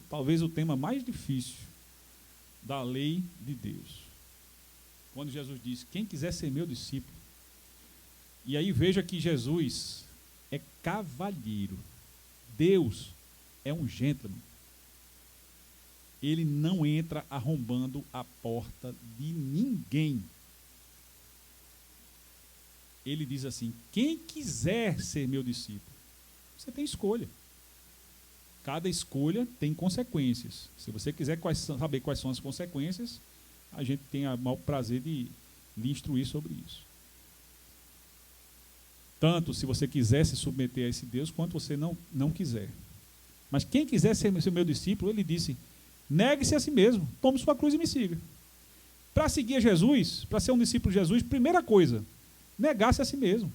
talvez o tema mais difícil da lei de Deus. Quando Jesus disse, quem quiser ser meu discípulo. E aí veja que Jesus é cavalheiro. Deus é um gentleman. Ele não entra arrombando a porta de ninguém. Ele diz assim, quem quiser ser meu discípulo, você tem escolha. Cada escolha tem consequências. Se você quiser saber quais são as consequências, a gente tem o maior prazer de lhe instruir sobre isso. Tanto se você quiser se submeter a esse Deus, quanto você não quiser. Mas quem quiser ser meu discípulo, ele disse, negue-se a si mesmo, tome sua cruz e me siga. Para seguir a Jesus, para ser um discípulo de Jesus, primeira coisa, negar-se a si mesmo.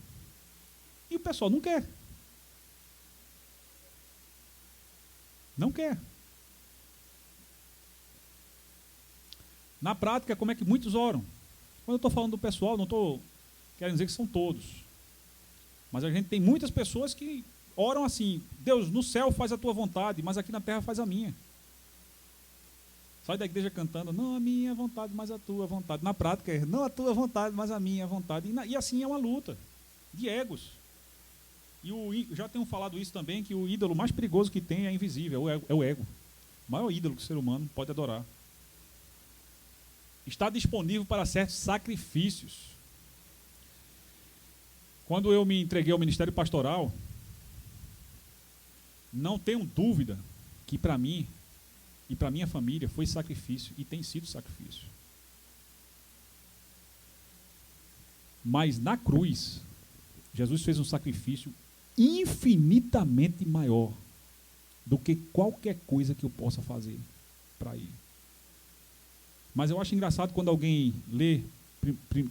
E o pessoal não quer. Não quer. Na prática, como é que muitos oram? Quando eu estou falando do pessoal, não estou querendo dizer que são todos. Mas a gente tem muitas pessoas que oram assim, Deus, no céu faz a tua vontade, mas aqui na terra faz a minha. Sai da igreja cantando, não a minha vontade, mas a tua vontade. Na prática é, não a tua vontade, mas a minha vontade. E assim é uma luta de egos. E já tenho falado isso também, que o ídolo mais perigoso que tem é invisível, é o ego. O maior ídolo que o ser humano pode adorar. Está disponível para certos sacrifícios. Quando eu me entreguei ao ministério pastoral, não tenho dúvida que para mim e para minha família foi sacrifício e tem sido sacrifício. Mas na cruz, Jesus fez um sacrifício infinitamente maior do que qualquer coisa que eu possa fazer para ele. Mas eu acho engraçado quando alguém lê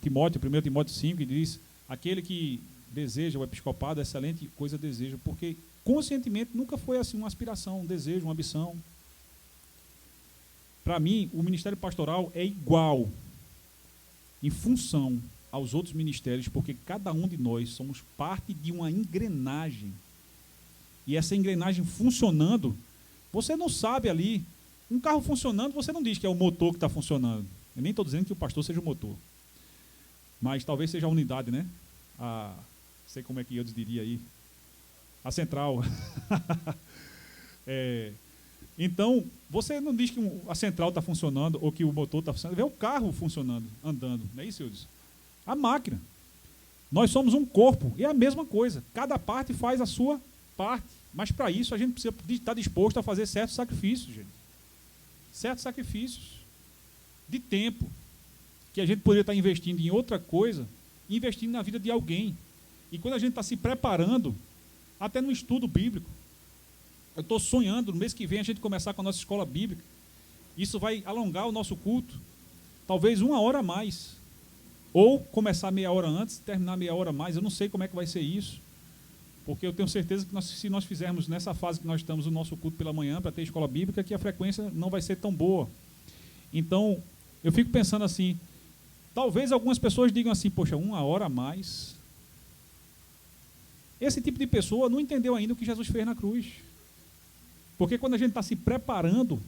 Timóteo, 1 Timóteo 5, e diz, aquele que deseja o episcopado, excelente coisa deseja, porque conscientemente nunca foi assim uma aspiração, um desejo, uma ambição. Para mim, o ministério pastoral é igual em função aos outros ministérios, porque cada um de nós somos parte de uma engrenagem. E essa engrenagem funcionando, você não sabe ali, um carro funcionando, você não diz que é o motor que está funcionando. Eu nem estou dizendo que o pastor seja o motor. Mas talvez seja a unidade, né? Sei como é que eu diria aí. A central. Então, você não diz que a central está funcionando ou que o motor está funcionando. Vê o carro funcionando, andando. Não é isso, Eudes? A máquina. Nós somos um corpo, e é a mesma coisa. Cada parte faz a sua parte. Mas para isso a gente precisa estar disposto a fazer certos sacrifícios, gente. Certos sacrifícios de tempo, que a gente poderia estar investindo em outra coisa, investindo na vida de alguém. E quando a gente está se preparando, até no estudo bíblico, eu estou sonhando, no mês que vem, a gente começar com a nossa escola bíblica. Isso vai alongar o nosso culto, talvez 1 hora a mais. Ou começar meia hora antes, terminar meia hora a mais. Eu não sei como é que vai ser isso. Porque eu tenho certeza que se nós fizermos nessa fase que nós estamos o nosso culto pela manhã, para ter escola bíblica, que a frequência não vai ser tão boa. Então, eu fico pensando assim, talvez algumas pessoas digam assim, poxa, 1 hora a mais. Esse tipo de pessoa não entendeu ainda o que Jesus fez na cruz. Porque quando a gente está se preparando,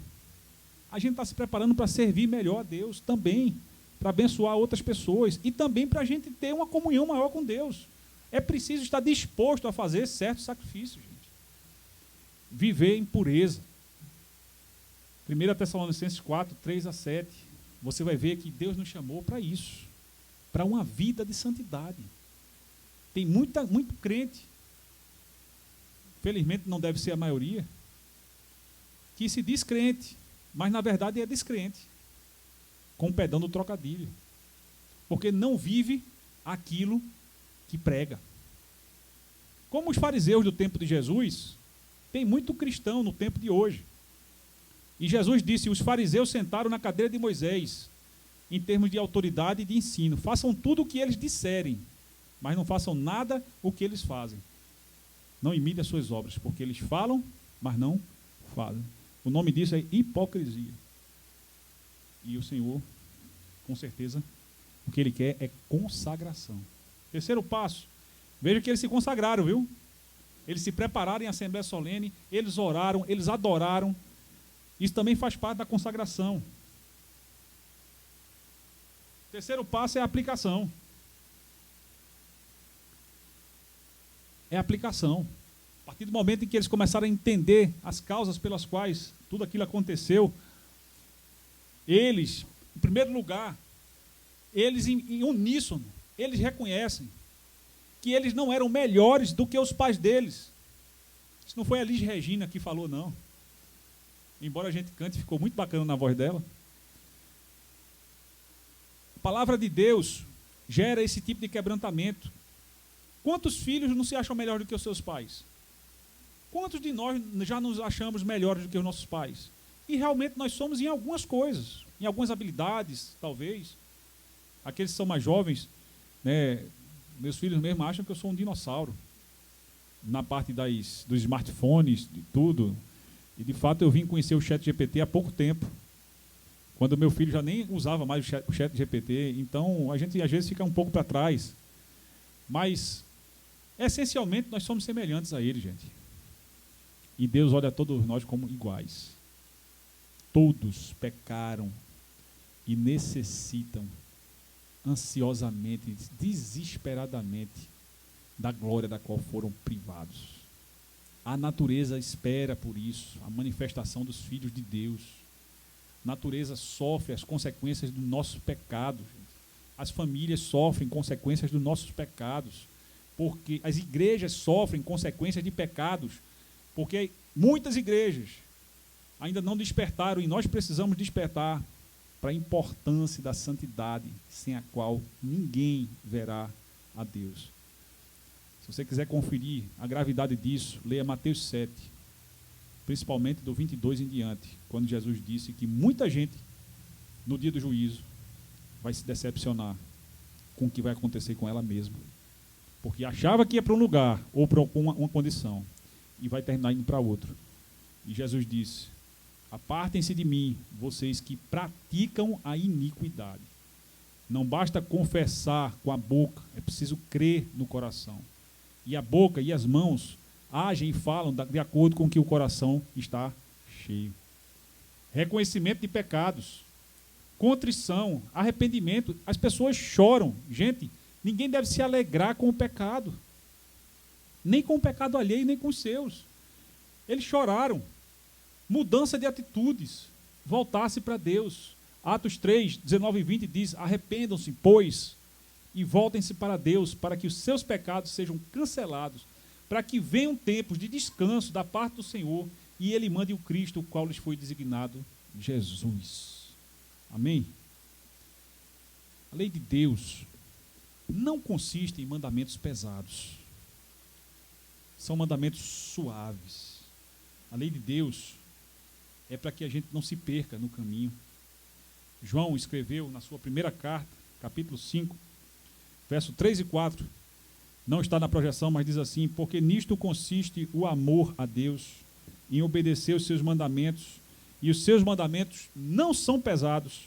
a gente está se preparando para servir melhor a Deus também, para abençoar outras pessoas e também para a gente ter uma comunhão maior com Deus. É preciso estar disposto a fazer certos sacrifícios, gente. Viver em pureza. 1 Tessalonicenses 4, 3-7. Você vai ver que Deus nos chamou para isso. Para uma vida de santidade. Tem muito crente, felizmente não deve ser a maioria, que se diz crente, mas na verdade é descrente, com o perdão do trocadilho, porque não vive aquilo que prega. Como os fariseus do tempo de Jesus, tem muito cristão no tempo de hoje. E Jesus disse: os fariseus sentaram na cadeira de Moisés, em termos de autoridade e de ensino. Façam tudo o que eles disserem, mas não façam nada o que eles fazem. Não imitem as suas obras, porque eles falam, mas não fazem. O nome disso é hipocrisia. E o Senhor, com certeza, o que Ele quer é consagração. Terceiro passo, veja que eles se consagraram, viu? Eles se prepararam em assembleia solene, eles oraram, eles adoraram. Isso também faz parte da consagração. Terceiro passo é a aplicação. É a aplicação. A partir do momento em que eles começaram a entender as causas pelas quais tudo aquilo aconteceu, eles, em primeiro lugar, eles em uníssono, eles reconhecem que eles não eram melhores do que os pais deles. Isso não foi a Liz Regina que falou, não. Embora a gente cante, ficou muito bacana na voz dela. A palavra de Deus gera esse tipo de quebrantamento. Quantos filhos não se acham melhores do que os seus pais? Quantos de nós já nos achamos melhores do que os nossos pais? E realmente nós somos em algumas coisas, em algumas habilidades, talvez. Aqueles que são mais jovens, né, meus filhos mesmo acham que eu sou um dinossauro. Na parte dos smartphones, de tudo. E de fato eu vim conhecer o ChatGPT há pouco tempo. Quando meu filho já nem usava mais o ChatGPT. Então a gente às vezes fica um pouco para trás. Mas, essencialmente, nós somos semelhantes a Ele, gente. E Deus olha todos nós como iguais. Todos pecaram e necessitam ansiosamente, desesperadamente, da glória da qual foram privados. A natureza espera por isso, a manifestação dos filhos de Deus. A natureza sofre as consequências do nosso pecado. As famílias sofrem consequências dos nossos pecados. Porque as igrejas sofrem consequências de pecados. Porque muitas igrejas ainda não despertaram e nós precisamos despertar para a importância da santidade, sem a qual ninguém verá a Deus. Se você quiser conferir a gravidade disso, leia Mateus 7, principalmente do 22 em diante, quando Jesus disse que muita gente, no dia do juízo, vai se decepcionar com o que vai acontecer com ela mesma. Porque achava que ia para um lugar, ou para uma condição, e vai terminar indo para outro. E Jesus disse: apartem-se de mim, vocês que praticam a iniquidade. Não basta confessar com a boca, é preciso crer no coração. E a boca e as mãos agem e falam de acordo com o que o coração está cheio. Reconhecimento de pecados, contrição, arrependimento. As pessoas choram. Gente, ninguém deve se alegrar com o pecado. Nem com o pecado alheio, nem com os seus. Eles choraram. Mudança de atitudes. Voltar-se para Deus. Atos 3, 19 e 20 diz: arrependam-se, pois, e voltem-se para Deus, para que os seus pecados sejam cancelados, para que venham tempos de descanso da parte do Senhor, e Ele mande o Cristo, o qual lhes foi designado, Jesus. Amém? A lei de Deus não consiste em mandamentos pesados. São mandamentos suaves. A lei de Deus é para que a gente não se perca no caminho. João escreveu na sua primeira carta, capítulo 5, verso 3 e 4, não está na projeção, mas diz assim: porque nisto consiste o amor a Deus, em obedecer os seus mandamentos, e os seus mandamentos não são pesados.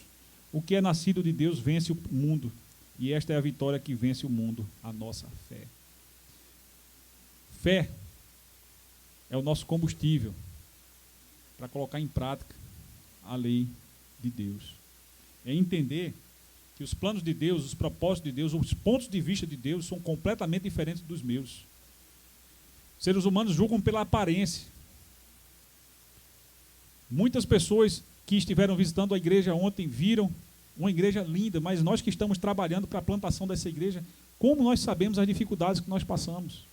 O que é nascido de Deus vence o mundo, e esta é a vitória que vence o mundo, a nossa fé. Fé é o nosso combustível para colocar em prática a lei de Deus. É entender que os planos de Deus, os propósitos de Deus, os pontos de vista de Deus são completamente diferentes dos meus. Os seres humanos julgam pela aparência. Muitas pessoas que estiveram visitando a igreja ontem viram uma igreja linda, mas nós que estamos trabalhando para a plantação dessa igreja, Como nós sabemos as dificuldades que nós passamos,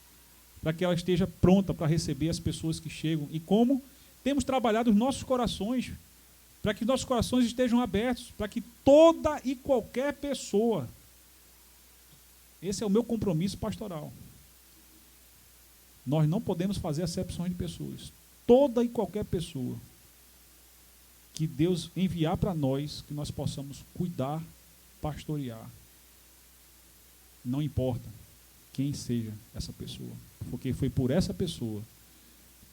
para que ela esteja pronta para receber as pessoas que chegam, e como temos trabalhado os nossos corações, para que nossos corações estejam abertos, para que toda e qualquer pessoa, esse é o meu compromisso pastoral. Nós não podemos fazer acepções de pessoas. Toda e qualquer pessoa que Deus enviar para nós, que nós possamos cuidar, pastorear. Não importa quem seja essa pessoa, porque foi por essa pessoa,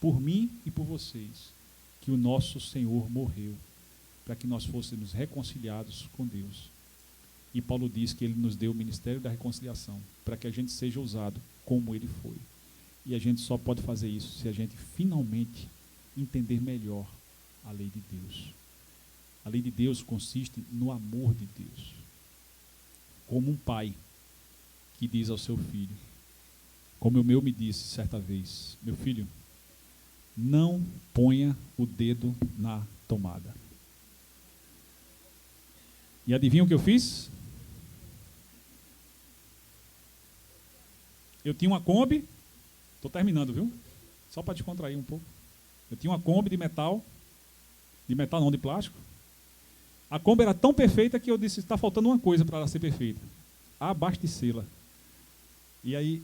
por mim e por vocês, que o nosso Senhor morreu, para que nós fôssemos reconciliados com Deus. E Paulo diz que ele nos deu o ministério da reconciliação, para que a gente seja usado como ele foi. E a gente só pode fazer isso se a gente finalmente entender melhor a lei de Deus. A lei de Deus consiste no amor de Deus. Como um pai que diz ao seu filho, como o meu me disse certa vez: meu filho, não ponha o dedo na tomada. E adivinha o que eu fiz? Eu tinha uma Kombi, estou terminando, viu? Só para descontrair um pouco. Eu tinha uma Kombi de metal não, de plástico. A Kombi era tão perfeita que eu disse: está faltando uma coisa para ela ser perfeita: abastecê-la. E aí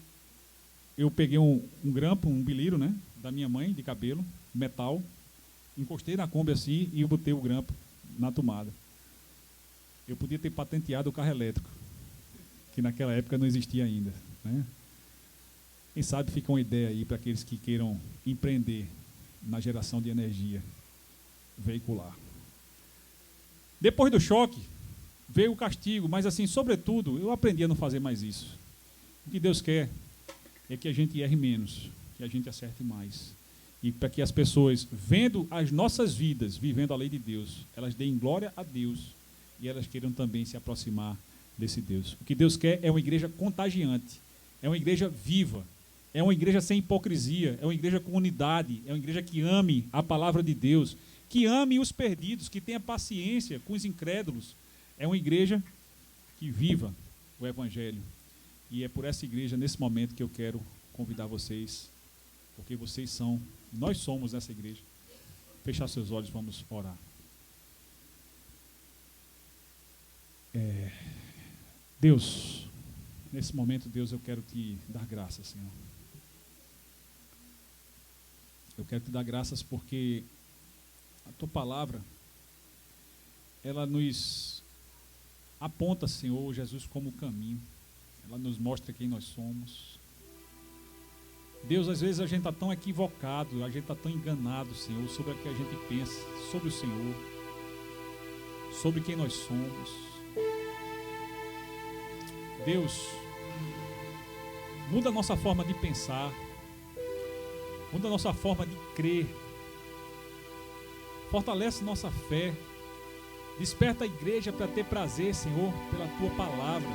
eu peguei um grampo, um bilírio, né, da minha mãe, de cabelo, metal, encostei na Kombi assim e eu botei o grampo na tomada. Eu podia ter patenteado o carro elétrico, que naquela época não existia ainda, né? Quem sabe fica uma ideia aí para aqueles que queiram empreender na geração de energia veicular. Depois do choque, veio o castigo, mas assim, sobretudo, eu aprendi a não fazer mais isso. O que Deus quer é que a gente erre menos, que a gente acerte mais. E para que as pessoas, vendo as nossas vidas, vivendo a lei de Deus, elas deem glória a Deus e elas queiram também se aproximar desse Deus. O que Deus quer é uma igreja contagiante, é uma igreja viva, é uma igreja sem hipocrisia, é uma igreja com unidade, é uma igreja que ame a palavra de Deus, que ame os perdidos, que tenha paciência com os incrédulos. É uma igreja que viva o Evangelho. E é por essa igreja, nesse momento, que eu quero convidar vocês, porque vocês são, nós somos essa igreja. Fechar seus olhos, vamos orar. Deus, nesse momento, Deus, eu quero te dar graças, Senhor. Eu quero te dar graças porque a tua palavra, ela nos aponta, Senhor Jesus, como o caminho. Ela nos mostra quem nós somos. Deus, às vezes a gente está tão equivocado, a gente está tão enganado, Senhor, sobre o que a gente pensa, sobre o Senhor, sobre quem nós somos. Deus, muda a nossa forma de pensar, muda a nossa forma de crer, fortalece nossa fé, desperta a igreja para ter prazer, Senhor, pela tua palavra,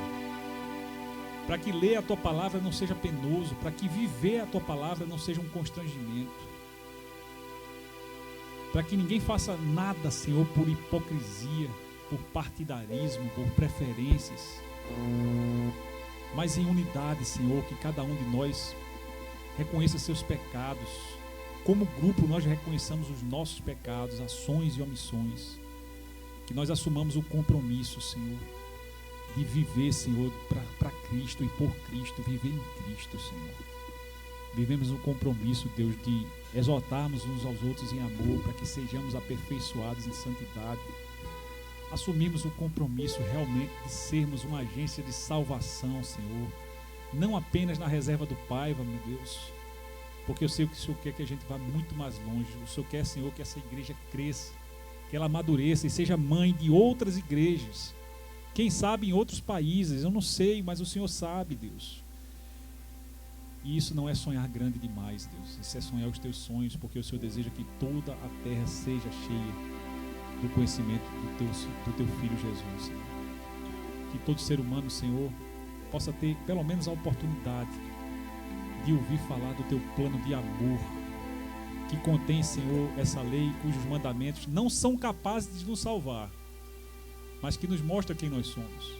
para que ler a tua palavra não seja penoso, para que viver a tua palavra não seja um constrangimento, para que ninguém faça nada, Senhor, por hipocrisia, por partidarismo, por preferências, mas em unidade, Senhor, que cada um de nós reconheça seus pecados. Como grupo nós reconheçamos os nossos pecados, ações e omissões, que nós assumamos o compromisso, Senhor, de viver, Senhor, para Cristo e por Cristo, viver em Cristo, Senhor. Vivemos o compromisso, Deus, de exortarmos uns aos outros em amor, para que sejamos aperfeiçoados em santidade. Assumimos o compromisso realmente de sermos uma agência de salvação, Senhor, não apenas na reserva do Paiva, meu Deus, porque eu sei que o Senhor quer que a gente vá muito mais longe. O Senhor quer, Senhor, que essa igreja cresça, que ela amadureça e seja mãe de outras igrejas, quem sabe em outros países, eu não sei, mas o Senhor sabe, Deus. E isso não é sonhar grande demais, Deus, isso é sonhar os teus sonhos, porque o Senhor deseja que toda a terra seja cheia do conhecimento do teu Filho Jesus, Senhor. Que todo ser humano, Senhor, possa ter pelo menos a oportunidade de ouvir falar do teu plano de amor, que contém, Senhor, essa lei cujos mandamentos não são capazes de nos salvar, mas que nos mostra quem nós somos,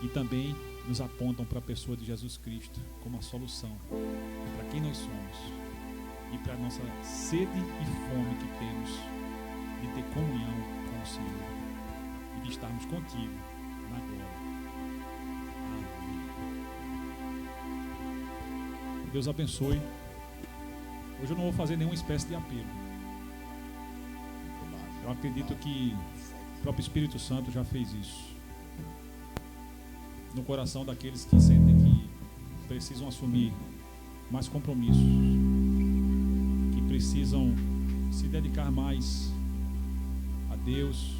e também nos apontam para a pessoa de Jesus Cristo como a solução para quem nós somos e para a nossa sede e fome que temos de ter comunhão com o Senhor e de estarmos contigo na glória. Amém. Deus abençoe. Hoje eu não vou fazer nenhuma espécie de apelo. Eu acredito que o próprio Espírito Santo já fez isso no coração daqueles que sentem que precisam assumir mais compromissos, que precisam se dedicar mais a Deus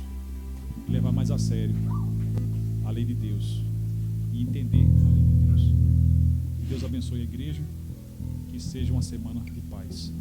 e levar mais a sério a lei de Deus e entender a lei de Deus. Que Deus abençoe a igreja, que seja uma semana de paz.